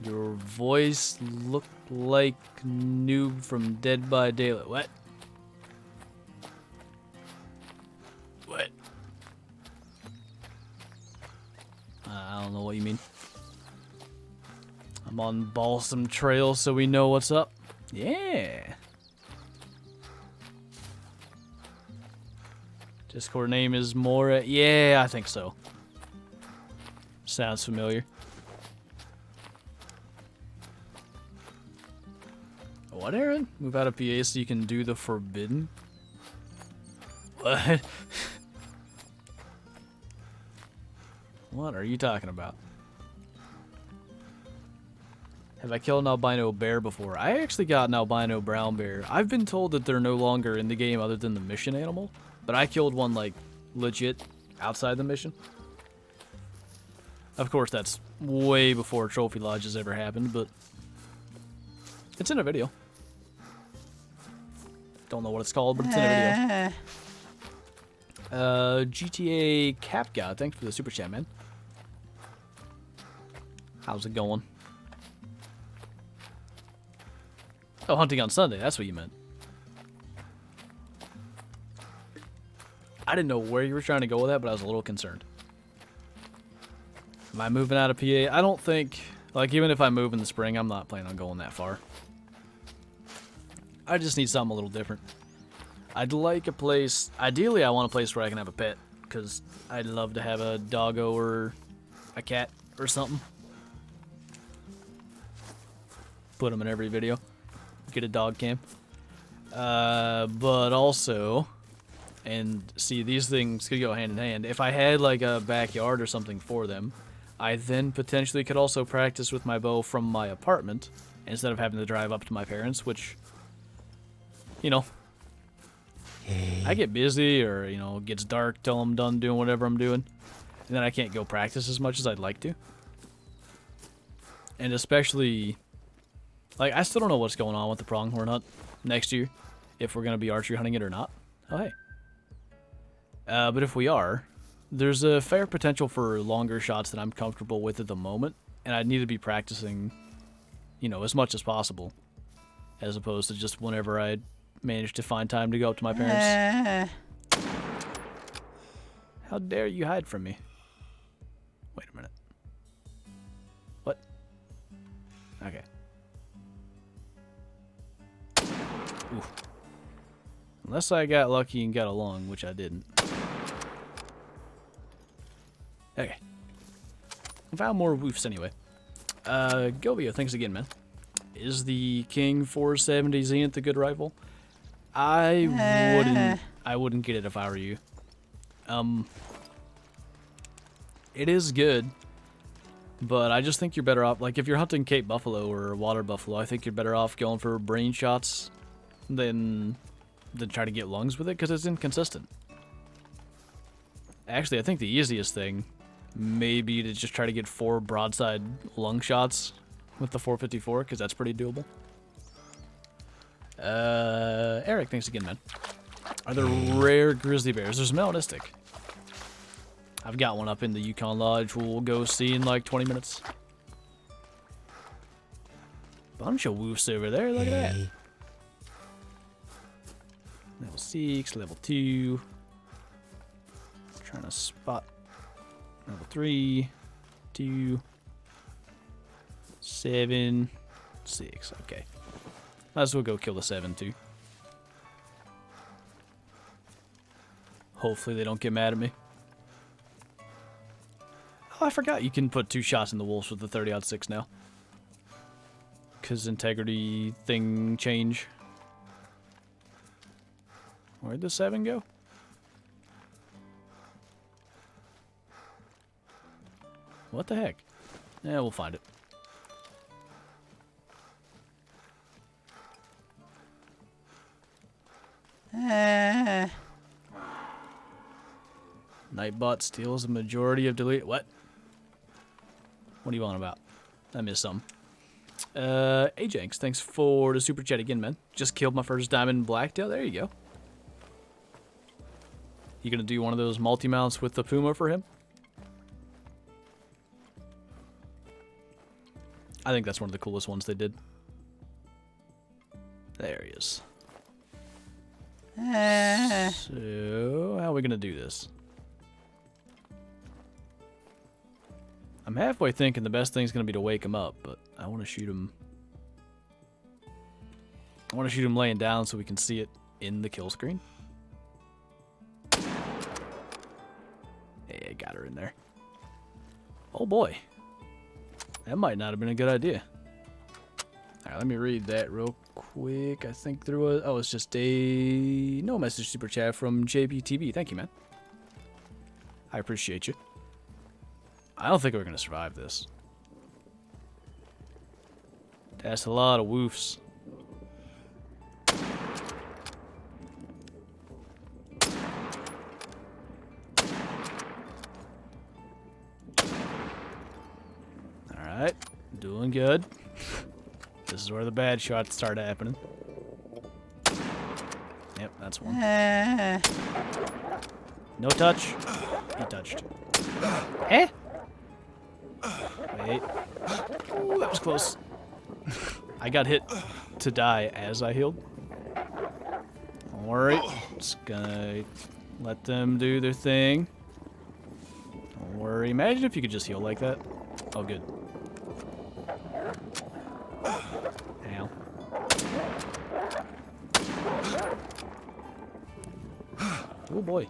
Your voice looked like Noob from Dead by Daylight. What? What? I don't know what you mean. I'm on Balsam Trail, so we know what's up. Yeah. Discord name is Mora. Yeah, I think so. Sounds familiar. What, Aaron? Move out of PA so you can do the forbidden? What? What are you talking about? Have I killed an albino bear before? I actually got an albino brown bear. I've been told that they're no longer in the game other than the mission animal. But I killed one, like, legit outside the mission. Of course, that's way before Trophy Lodges ever happened, but it's in a video. Don't know what it's called, but it's in a video. GTA Cap God, thanks for the super chat, man. How's it going? Oh, hunting on Sunday, that's what you meant. I didn't know where you were trying to go with that, but I was a little concerned. Am I moving out of PA? I don't think, like, even if I move in the spring, I'm not planning on going that far. I just need something a little different. I'd like a place, ideally I want a place where I can have a pet, because I'd love to have a doggo or a cat or something. Put them in every video. Get a dog cam. But also, and see, these things could go hand in hand. If I had like a backyard or something for them, I then potentially could also practice with my bow from my apartment instead of having to drive up to my parents', which, you know, I get busy or, you know, it gets dark till I'm done doing whatever I'm doing, and then I can't go practice as much as I'd like to. And especially, like, I still don't know what's going on with the pronghorn hunt next year, if we're going to be archery hunting it or not. Oh, hey. But if we are, there's a fair potential for longer shots that I'm comfortable with at the moment, and I need to be practicing, you know, as much as possible, as opposed to just whenever I manage to find time to go up to my parents. How dare you hide from me? Wait a minute. What? Okay. Oof. Unless I got lucky and got along, which I didn't. Okay. I found more woofs anyway. Govio, thanks again, man. Is the King 470 Zenith a good rifle? I wouldn't get it if I were you. It is good, but I just think you're better off, like if you're hunting Cape Buffalo or Water Buffalo, I think you're better off going for brain shots than try to get lungs with it, because it's inconsistent. Actually, I think the easiest thing may be to just try to get 4 broadside lung shots with the 454, because that's pretty doable. Eric, thanks again, man. Are there rare grizzly bears? There's melanistic. I've got one up in the Yukon Lodge. We'll go see in like 20 minutes. Bunch of woofs over there. Look at that. Level 6, level 2. Trying to spot level 3, 2, 7, 6. Okay. Might as well go kill the 7 too. Hopefully they don't get mad at me. Oh, I forgot you can put 2 shots in the wolves with the 30-06 now. Because integrity thing change. Where'd the 7 go? What the heck? Yeah, we'll find it. Nightbot steals the majority of delete. What? What are you on about? I missed some. Ajax, thanks for the super chat again, man. Just killed my first diamond blacktail. There you go. You gonna do one of those multi-mounts with the Puma for him? I think that's one of the coolest ones they did. There he is. So, how are we gonna do this? I'm halfway thinking the best thing's gonna be to wake him up, but I want to shoot him. I want to shoot him laying down so we can see it in the kill screen. Hey, I got her in there. Oh boy. That might not have been a good idea. Alright, let me read that real quick. I think there was... Oh, it's just a... No message super chat from JBTV. Thank you, man. I appreciate you. I don't think we're going to survive this. That's a lot of woofs. Alright, doing good. This is where the bad shots start happening. Yep, that's one. No touch. He touched. Eh? Wait. Ooh, that was close. I got hit to die as I healed. Don't worry. Just gonna let them do their thing. Don't worry. Imagine if you could just heal like that. Oh, good. Ow. Oh boy.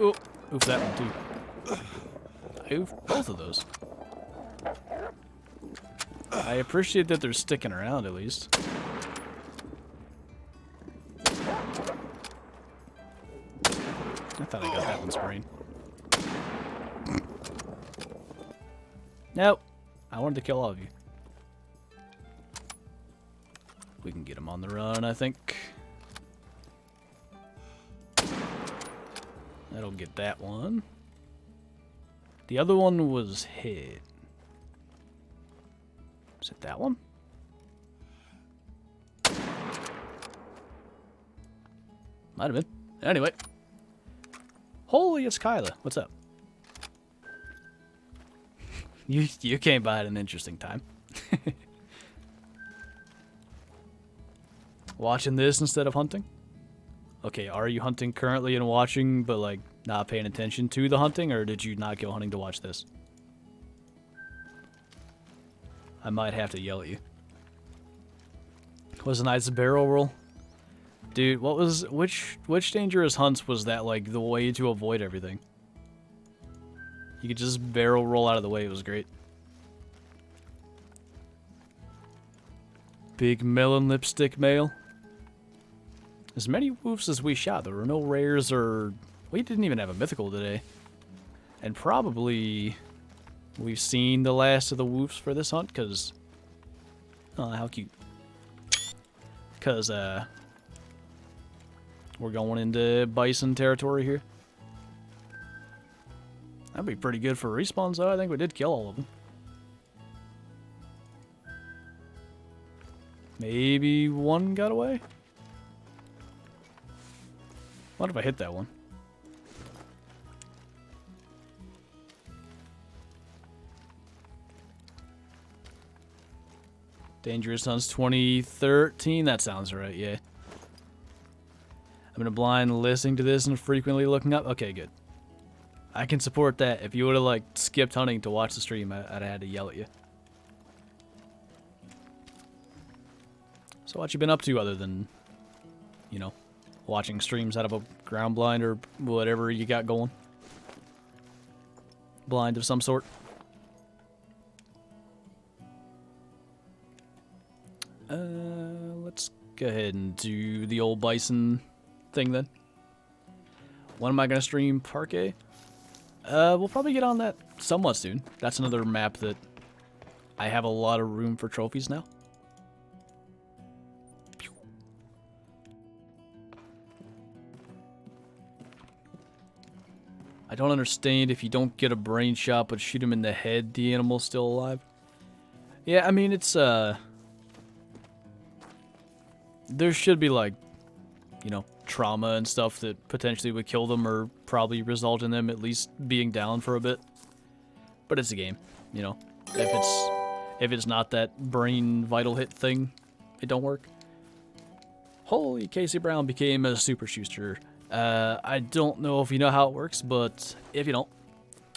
Oh, oof that one too. I oofed both of those. I appreciate that they're sticking around at least. I thought I got that one spraying. Nope. I wanted to kill all of you. We can get him on the run, I think. That'll get that one. The other one was hit. Is it that one? Might have been. Anyway. Holy, it's Kyla. What's up? You came by at an interesting time. Watching this instead of hunting? Okay, are you hunting currently and watching, but like not paying attention to the hunting, or did you not go hunting to watch this? I might have to yell at you. Was a nice barrel roll? Dude, what was which dangerous hunts was that like the way to avoid everything? You could just barrel roll out of the way, it was great. Big melon lipstick male. As many woofs as we shot, there were no rares or... We didn't even have a mythical today. And probably we've seen the last of the woofs for this hunt, because... Oh, how cute. Because, we're going into bison territory here. That'd be pretty good for respawns, though. I think we did kill all of them. Maybe one got away? What if I hit that one? Dangerous Hunts 2013? That sounds right, yeah. I'm in a blind listening to this and frequently looking up. Okay, good. I can support that. If you would have, like, skipped hunting to watch the stream, I'd have had to yell at you. So what you been up to other than, you know, watching streams out of a ground blind or whatever you got going? Blind of some sort. Let's go ahead and do the old bison thing then. When am I gonna stream Parquet? We'll probably get on that somewhat soon. That's another map that I have a lot of room for trophies now. I don't understand if you don't get a brain shot but shoot him in the head, the animal's still alive. Yeah, I mean, it's, there should be, like, you know, trauma and stuff that potentially would kill them or probably result in them at least being down for a bit. But it's a game, you know. If it's not that brain vital hit thing, it don't work. Holy, Casey Brown became a super Schuster. I don't know if you know how it works, but if you don't,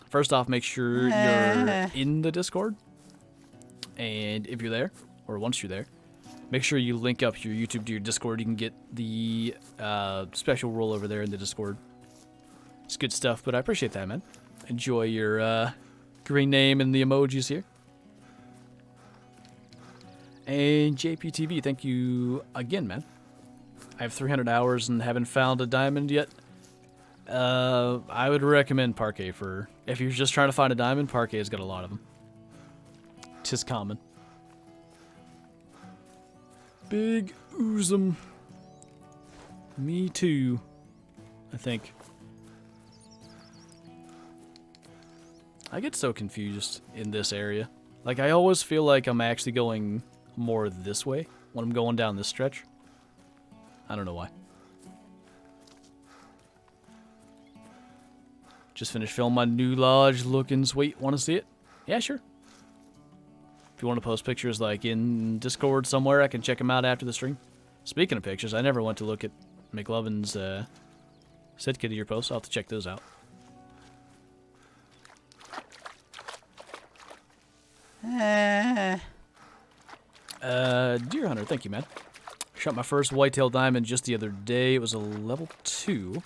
first off, make sure you're in the Discord. And if you're there, or once you're there, make sure you link up your YouTube to your Discord. You can get the special role over there in the Discord. It's good stuff, but I appreciate that, man. Enjoy your green name and the emojis here. And JPTV, thank you again, man. I have 300 hours and haven't found a diamond yet. I would recommend Parquet for... If you're just trying to find a diamond, Parquet's got a lot of them. 'Tis common. Big oozum. Me too, I think. I get so confused in this area. Like, I always feel like I'm actually going more this way when I'm going down this stretch. I don't know why. Just finished filming my new lodge, looking sweet. Want to see it? Yeah, sure. If you want to post pictures like in Discord somewhere, I can check them out after the stream. Speaking of pictures, I never went to look at McLovin's Sitka to your posts. I'll have to check those out. Deer Hunter, thank you, man. Shot my first whitetail diamond just the other day. It was a level 2.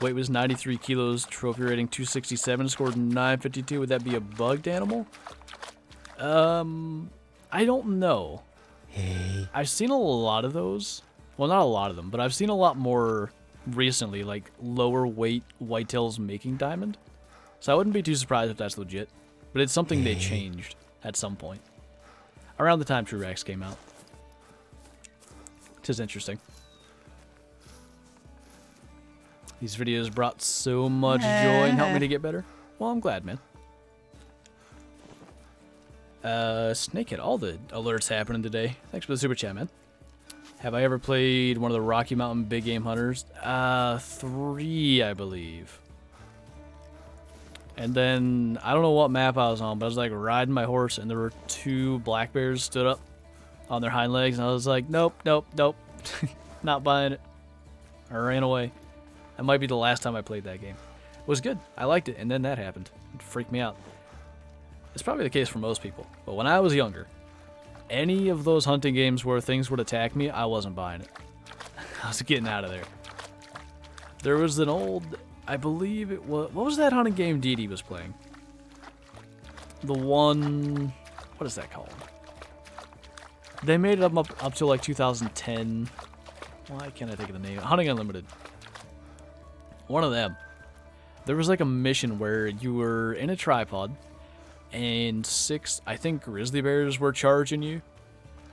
Weight was 93 kilos. Trophy rating 267. Scored 952. Would that be a bugged animal? I don't know. Hey. I've seen a lot of those. Well, not a lot of them, but I've seen a lot more recently, like lower weight whitetails making diamond. So I wouldn't be too surprised if that's legit. But it's something they changed at some point. Around the time TrueRax came out. 'Tis interesting. These videos brought so much joy and helped me to get better. Well, I'm glad, man. Snakehead, all the alerts happening today. Thanks for the super chat, man. Have I ever played one of the Rocky Mountain Big Game Hunters? 3, I believe. And then, I don't know what map I was on, but I was like riding my horse and there were 2 black bears stood up on their hind legs and I was like, nope, nope, nope. Not buying it. I ran away. That might be the last time I played that game. It was good. I liked it, and then that happened. It freaked me out. It's probably the case for most people. But when I was younger, any of those hunting games where things would attack me, I wasn't buying it. I was getting out of there. There was an old, I believe it was, what was that hunting game Dee Dee was playing? The one, what is that called? They made it up to like 2010. Why can't I think of the name? Hunting Unlimited. One of them. There was like a mission where you were in a tripod and 6, I think, grizzly bears were charging you.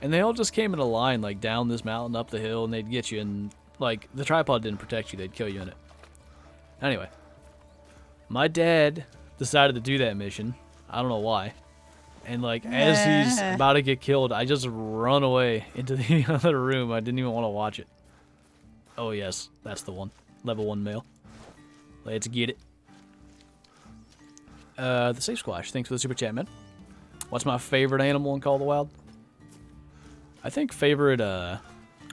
And they all just came in a line, like, down this mountain, up the hill, and they'd get you, and, like, the tripod didn't protect you, they'd kill you in it. Anyway. My dad decided to do that mission. I don't know why. And, like, as he's about to get killed, I just run away into the other room. I didn't even want to watch it. Oh, yes, that's the one. Level 1 male. Let's get it. The ZaccSquatch, thanks for the super chat, man. What's my favorite animal in Call of the Wild? I think favorite, I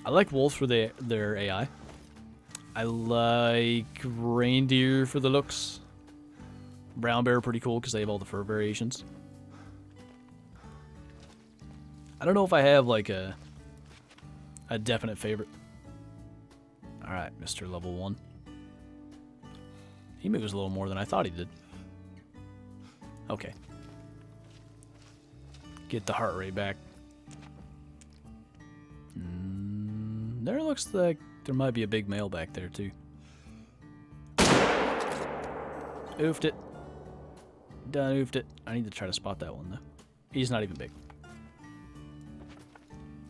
like wolves for their AI. I like reindeer for the looks. Brown bear are pretty cool because they have all the fur variations. I don't know if I have like a definite favorite. Alright, Mr. Level 1. He moves a little more than I thought he did. Okay. Get the heart rate back. There looks like there might be a big male back there, too. Oofed it. Done oofed it. I need to try to spot that one, though. He's not even big.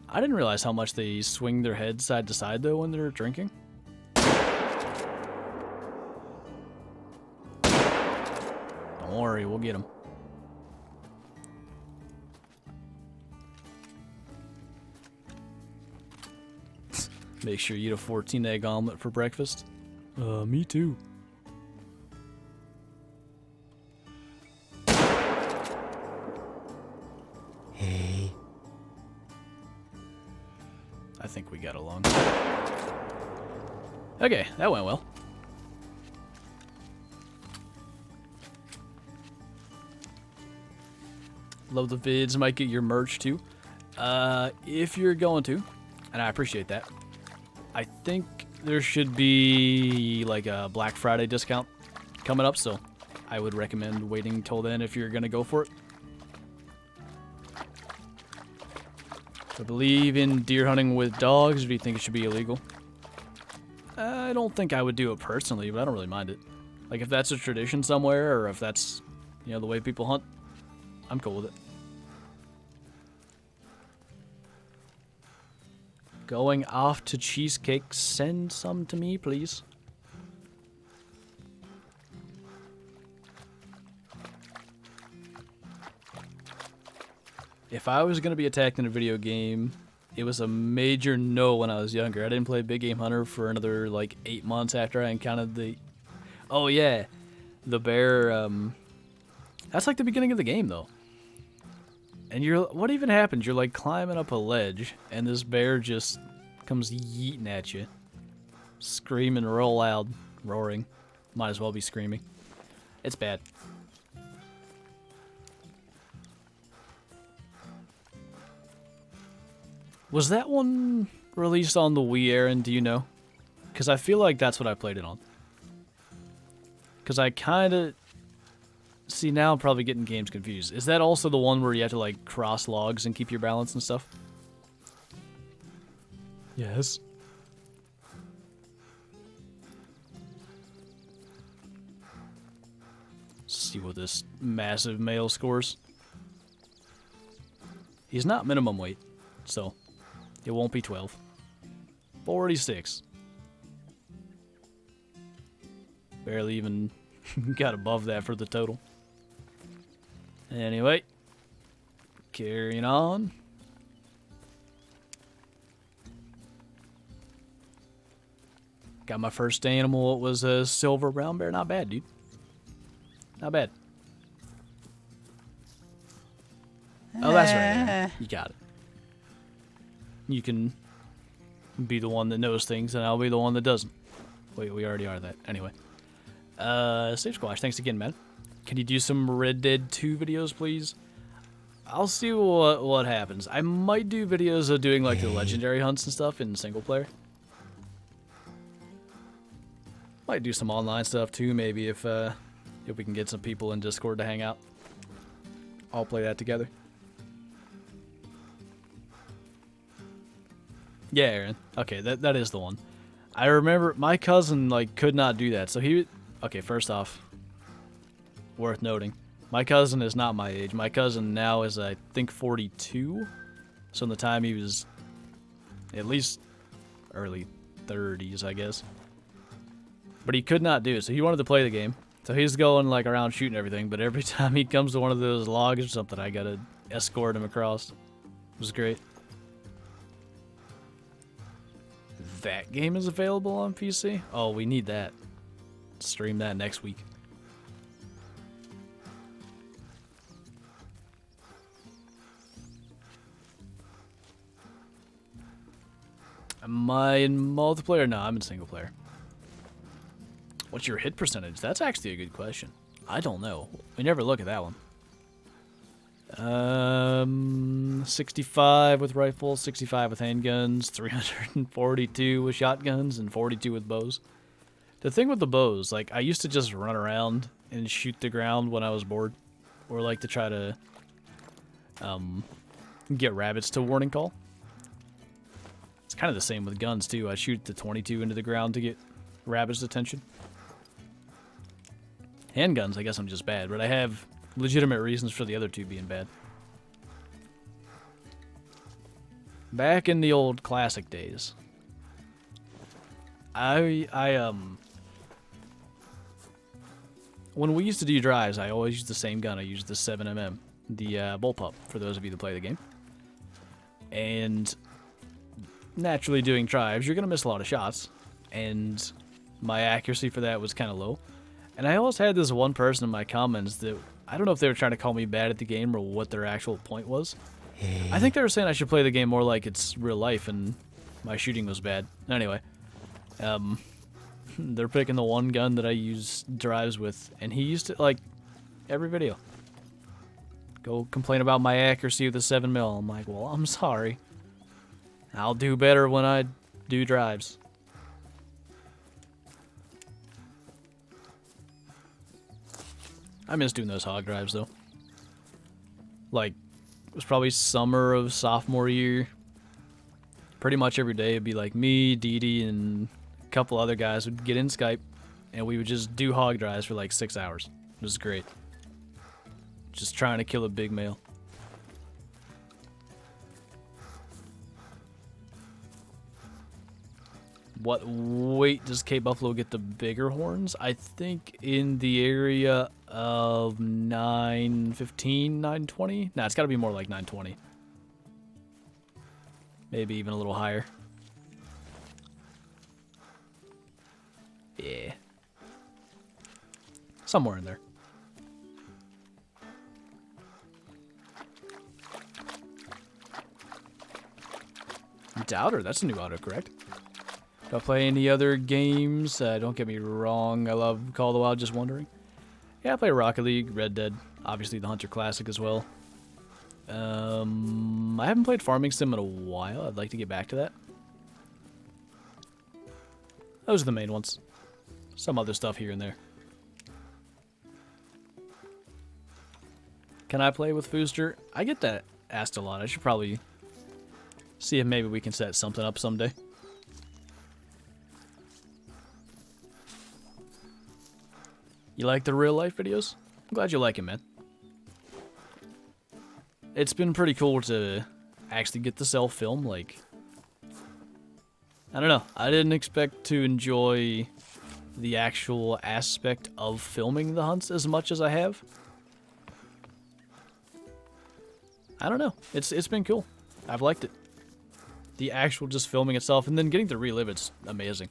I didn't realize how much they swing their heads side to side, though, when they're drinking. Don't worry, we'll get him. Make sure you eat a 14-egg omelet for breakfast. Me too. Hey. I think we got along. Okay, that went well. Love the vids. Might get your merch too. If you're going to, and I appreciate that. I think there should be like a Black Friday discount coming up, so I would recommend waiting till then if you're gonna go for it. I believe in deer hunting with dogs. Do you think it should be illegal? I don't think I would do it personally, but I don't really mind it. Like if that's a tradition somewhere, or if that's, you know, the way people hunt, I'm cool with it. Going off to cheesecake. Send some to me, please. If I was going to be attacked in a video game, it was a major no when I was younger. I didn't play Big Game Hunter for another, like, 8 months after I encountered the... Oh, yeah. The bear, That's like the beginning of the game, though. And you're... What even happens? You're, like, climbing up a ledge, and this bear just comes yeeting at you. Screaming real loud. Roaring. Might as well be screaming. It's bad. Was that one released on the Wii, Aaron? Do you know? Because I feel like that's what I played it on. Because I kind of... See, now I'm probably getting games confused. Is that also the one where you have to, like, cross logs and keep your balance and stuff? Yes. Let's see what this massive male scores. He's not minimum weight, so... It won't be 12. 46. Barely even got above that for the total. Anyway. Carrying on. Got my first animal. It was a silver brown bear. Not bad, dude. Not bad. Oh, that's right, Aaron. You got it. You can be the one that knows things, and I'll be the one that doesn't. Wait, we already are that. Anyway. ZaccSquatch, thanks again, man. Can you do some Red Dead 2 videos, please? I'll see what happens. I might do videos of doing, like, the legendary hunts and stuff in single player. Might do some online stuff, too, maybe, if we can get some people in Discord to hang out. I'll play that together. Yeah, Aaron. Okay, that is the one. I remember my cousin, like, could not do that. So he... Okay, first off, worth noting, my cousin is not my age. My cousin now is, I think, 42. So in the time he was at least early 30s, I guess. But he could not do it, so he wanted to play the game. So he's going, like, around shooting everything. But every time he comes to one of those logs or something, I gotta escort him across. It was great. That game is available on PC? Oh, we need that. Stream that next week. Am I in multiplayer? No, I'm in single player. What's your hit percentage? That's actually a good question. I don't know. We never look at that one. 65 with rifles, 65 with handguns, 342 with shotguns, and 42 with bows. The thing with the bows, like, I used to just run around and shoot the ground when I was bored. Or, like, to try to get rabbits to warning call. It's kind of the same with guns, too. I shoot the 22 into the ground to get rabbits' attention. Handguns, I guess I'm just bad, but I have legitimate reasons for the other two being bad. Back in the old classic days, when we used to do drives, I always used the same gun. I used the 7mm, the bullpup, for those of you that play the game. And naturally doing drives, you're going to miss a lot of shots. And my accuracy for that was kind of low. And I always had this one person in my comments that, I don't know if they were trying to call me bad at the game or what their actual point was. I think they were saying I should play the game more like it's real life and my shooting was bad. Anyway, they're picking the one gun that I use drives with, and he used it like every video. Go complain about my accuracy with the 7mm. I'm like, well, I'm sorry. I'll do better when I do drives. I miss doing those hog drives though. Like, it was probably summer of sophomore year. Pretty much every day it'd be like me, Dee Dee, and a couple other guys would get in Skype, and we would just do hog drives for like 6 hours. It was great. Just trying to kill a big male. What weight does Cape Buffalo get the bigger horns? I think in the area of 915, 920. Nah, it's got to be more like 920. Maybe even a little higher. Yeah. Somewhere in there. Doubter, that's a new auto, correct? Do I play any other games? Don't get me wrong, I love Call of the Wild, just wondering. Yeah, I play Rocket League, Red Dead, obviously the Hunter Classic as well. I haven't played Farming Sim in a while. I'd like to get back to that. Those are the main ones. Some other stuff here and there. Can I play with Fooster? I get that asked a lot. I should probably see if maybe we can set something up someday. You like the real life videos? I'm glad you like it, man. It's been pretty cool to actually get the self-film, like, I don't know. I didn't expect to enjoy the actual aspect of filming the hunts as much as I have. I don't know. It's been cool. I've liked it. The actual just filming itself and then getting to relive it's amazing.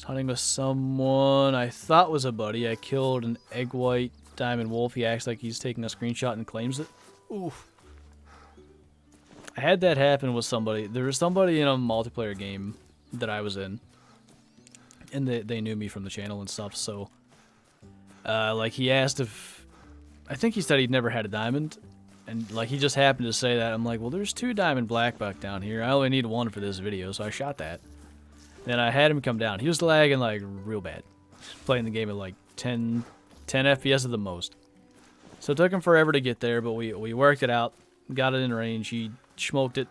Hunting with someone I thought was a buddy. I killed an egg white diamond wolf. He acts like he's taking a screenshot and claims it. Oof. I had that happen with somebody. There was somebody in a multiplayer game that I was in. And they knew me from the channel and stuff, so... like, he asked if... I think he said he'd never had a diamond. And, like, he just happened to say that. I'm like, well, there's 2 diamond black buck down here. I only need 1 for this video, so I shot that. Then I had him come down. He was lagging like real bad. Playing the game at like 10 FPS at the most. So it took him forever to get there, but we worked it out. Got it in range. He smoked it.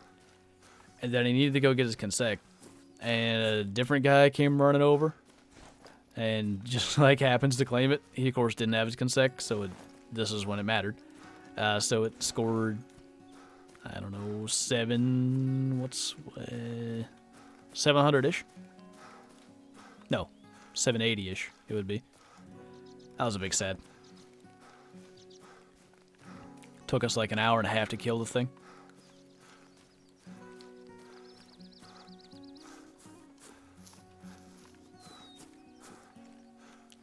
And then he needed to go get his consec. And a different guy came running over. And just like happens to claim it. He of course didn't have his consec, so this is when it mattered. So it scored, I don't know, 700-ish? No, 780-ish it would be. That was a big sad. Took us like an hour and a half to kill the thing.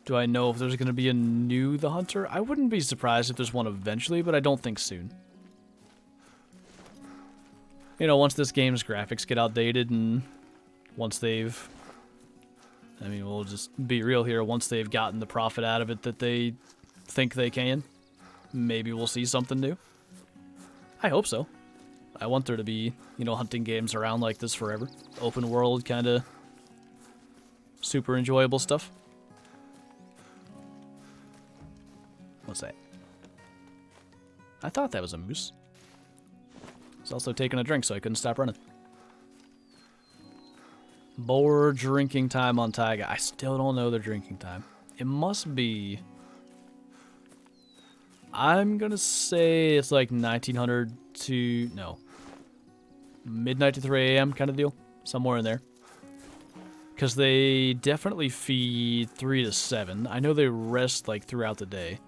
Do I know if there's going to be a new The Hunter? I wouldn't be surprised if there's one eventually, but I don't think soon. You know, once this game's graphics get outdated and once they've... I mean, we'll just be real here. Once they've gotten the profit out of it that they think they can, maybe we'll see something new. I hope so. I want there to be, you know, hunting games around like this forever. Open world, kind of super enjoyable stuff. What's that? I thought that was a moose. It's also taking a drink, so I couldn't stop running. Boar drinking time on Taiga. I still don't know their drinking time. It must be... I'm gonna say it's like 1900 to... No. Midnight to 3 a.m. kind of deal. Somewhere in there. Because they definitely feed 3 to 7. I know they rest like throughout the day.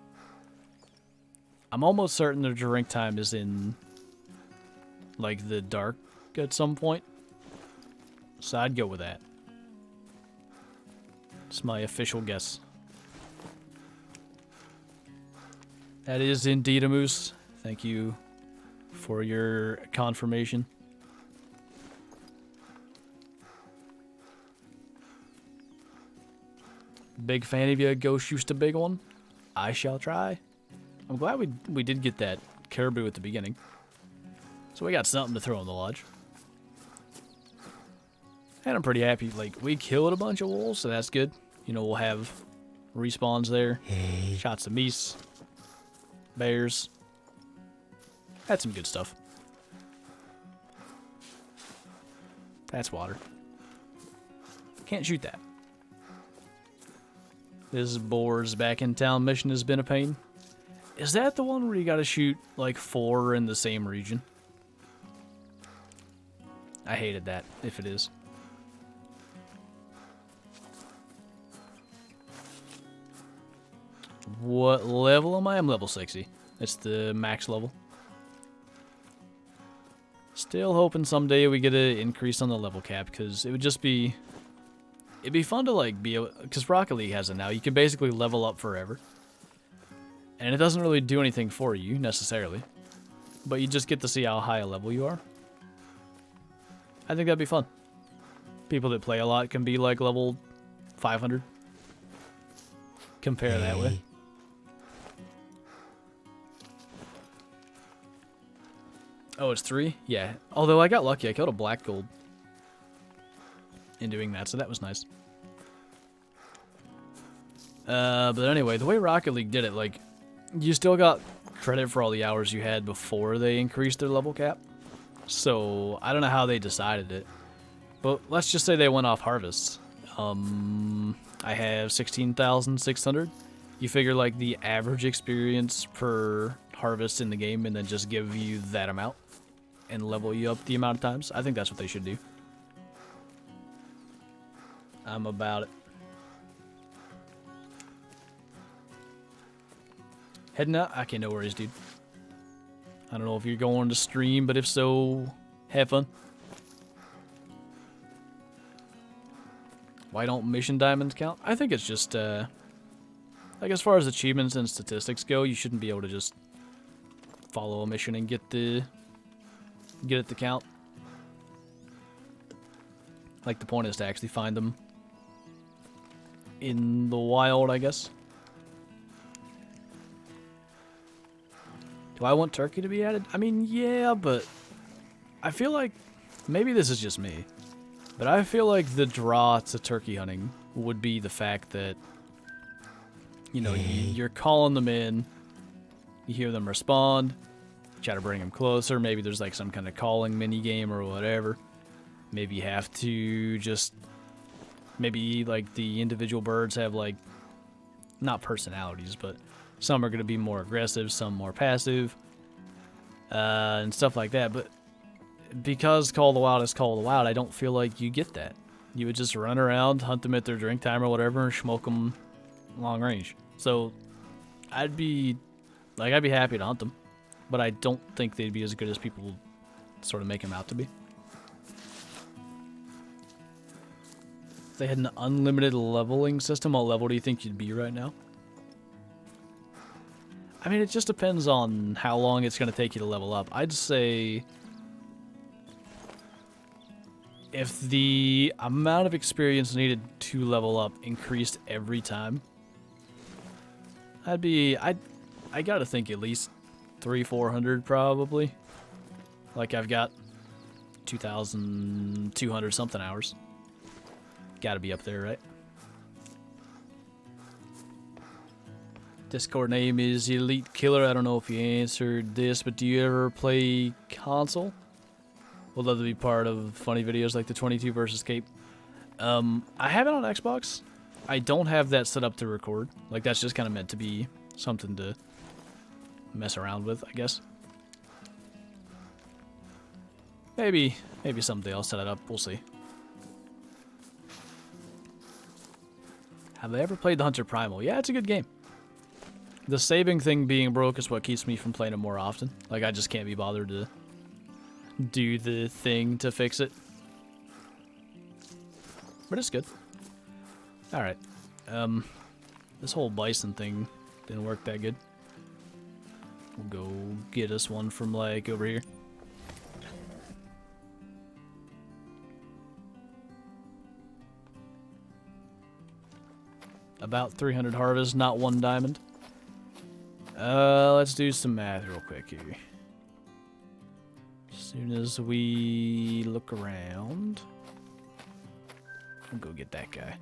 I'm almost certain the drink time is in, like, the dark at some point. So I'd go with that. It's my official guess. That is indeed a moose. Thank you for your confirmation. Big fan of you. Go shoot a big one. I shall try. I'm glad we did get that caribou at the beginning. So we got something to throw in the lodge. And I'm pretty happy. Like, we killed a bunch of wolves, so that's good. You know, we'll have respawns there. Hey. Shot some meese. Bears. Had some good stuff. That's water. Can't shoot that. This boar's back in town mission has been a pain. Is that the one where you gotta shoot like 4 in the same region? I hated that, if it is. What level am I? I'm level 60. It's the max level. Still hoping someday we get an increase on the level cap, because it would just be... It'd be fun to, like, be able... Because Rocket League has it now. You can basically level up forever. And it doesn't really do anything for you, necessarily. But you just get to see how high a level you are. I think that'd be fun. People that play a lot can be, like, level 500. Compare that way. Oh, it's 3? Yeah. Although I got lucky. I killed a black gold in doing that, so that was nice. But anyway, the way Rocket League did it, like, you still got credit for all the hours you had before they increased their level cap. So, I don't know how they decided it. But let's just say they went off harvests. I have 16,600. You figure, like, the average experience per harvest in the game and then just give you that amount and level you up the amount of times. I think that's what they should do. I'm about it. Heading out? Okay, no worries, dude. I don't know if you're going to stream, but if so, have fun. Why don't mission diamonds count? I think it's just, like, as far as achievements and statistics go, you shouldn't be able to just follow a mission and get it to count. Like, the point is to actually find them in the wild, I guess. Do I want turkey to be added? I mean, yeah, but I feel like, maybe this is just me, but I feel like the draw to turkey hunting would be the fact that, you know, you're calling them in, you hear them respond, try to bring them closer, maybe there's like some kind of calling mini game or whatever. Maybe you have to just, maybe like the individual birds have like, not personalities, but some are going to be more aggressive, some more passive, and stuff like that. But because Call of the Wild is Call of the Wild, I don't feel like you get that. You would just run around, hunt them at their drink time or whatever, and smoke them long range. So I'd be happy to hunt them, but I don't think they'd be as good as people sort of make them out to be. If they had an unlimited leveling system, what level do you think you'd be right now? I mean, it just depends on how long it's going to take you to level up. I'd say if the amount of experience needed to level up increased every time, I gotta think at least 300-400 probably. Like, I've got 2,200 something hours. Gotta be up there, right? Discord name is Elite Killer. I don't know if you answered this, but do you ever play console? Would love to be part of funny videos like the 22 versus Cape. I have it on Xbox. I don't have that set up to record. Like, that's just kind of meant to be something to mess around with, I guess. Maybe someday I'll set it up. We'll see. Have I ever played the Hunter Primal? Yeah, it's a good game. The saving thing being broke is what keeps me from playing it more often. Like, I just can't be bothered to do the thing to fix it. But it's good. Alright. This whole bison thing didn't work that good. We'll go get us one from, like, over here. About 300 harvest, not 1 diamond. Let's do some math real quick here. As soon as we look around, I'll go get that guy.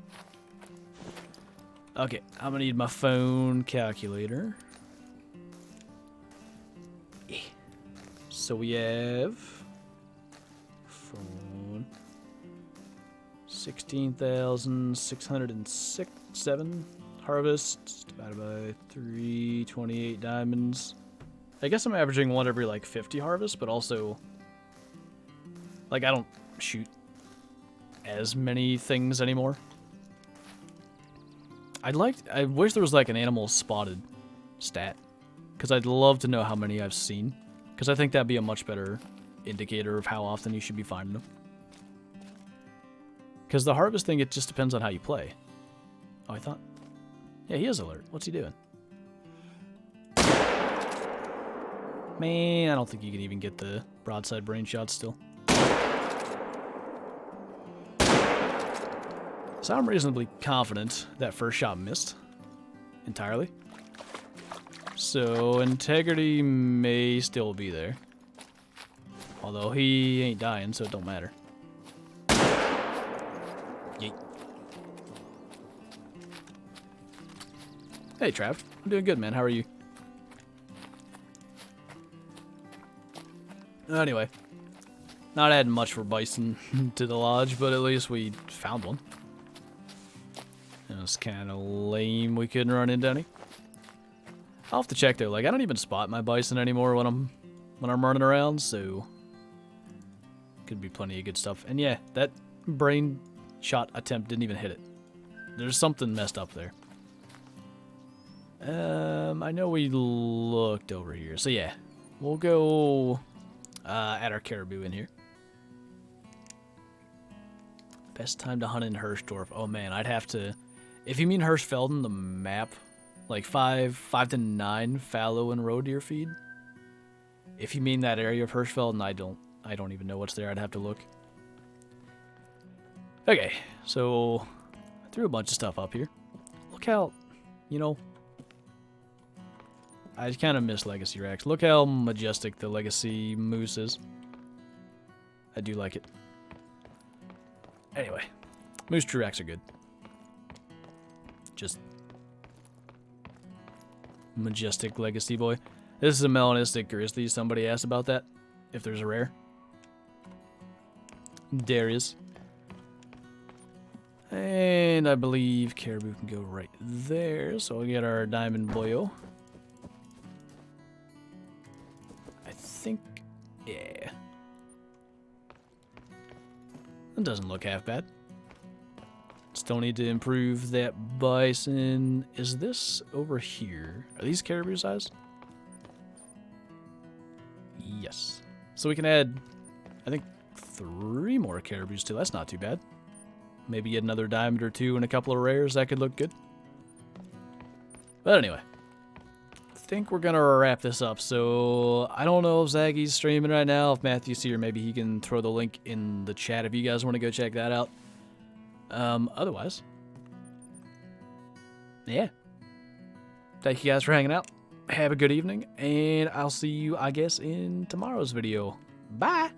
Okay, I'm gonna need my phone calculator. Yeah. So we have phone 16,607 harvest divided by 328 diamonds. I guess I'm averaging one every like 50 harvests, but also like I don't shoot as many things anymore. I wish there was like an animal spotted stat, because I'd love to know how many I've seen, because I think that'd be a much better indicator of how often you should be finding them. Because the harvest thing, it just depends on how you play. Oh, I thought... Yeah, he is alert. What's he doing? Man, I don't think you can even get the broadside brain shot still. So I'm reasonably confident that first shot missed entirely. So integrity may still be there. Although he ain't dying, so it don't matter. Yeet. Hey, Trav. I'm doing good, man. How are you? Anyway. Not adding much for bison to the lodge, but at least we found one. It was kind of lame we couldn't run into any. I'll have to check though. Like, I don't even spot my bison anymore when I'm running around, so could be plenty of good stuff. And yeah, that brain shot attempt didn't even hit it. There's something messed up there. I know we looked over here, so yeah, we'll go add our caribou in here. Best time to hunt in Hirschdorf. Oh man, I'd have to. If you mean Hirschfelden, the map, like 5 to 9 fallow and roe deer feed. If you mean that area of Hirschfelden, I don't even know what's there. I'd have to look. Okay, so I threw a bunch of stuff up here. Look how, you know, I kind of miss Legacy Rex. Look how majestic the Legacy Moose is. I do like it. Anyway, Moose True Rex are good. Just majestic Legacy boy. This is a melanistic grizzly. Somebody asked about that. If there's a rare. There is. And I believe caribou can go right there. So we'll get our diamond boyo. I think, yeah. That doesn't look half bad. Still need to improve that bison. Is this over here? Are these caribou size? Yes. So we can add, I think, 3 more caribous too. That's not too bad. Maybe get another diamond or 2 and a couple of rares. That could look good. But anyway, I think we're going to wrap this up. So I don't know if Zaggy's streaming right now. If Matthew's here, maybe he can throw the link in the chat if you guys want to go check that out. Otherwise, yeah. Thank you guys for hanging out. Have a good evening, and I'll see you, I guess, in tomorrow's video. Bye!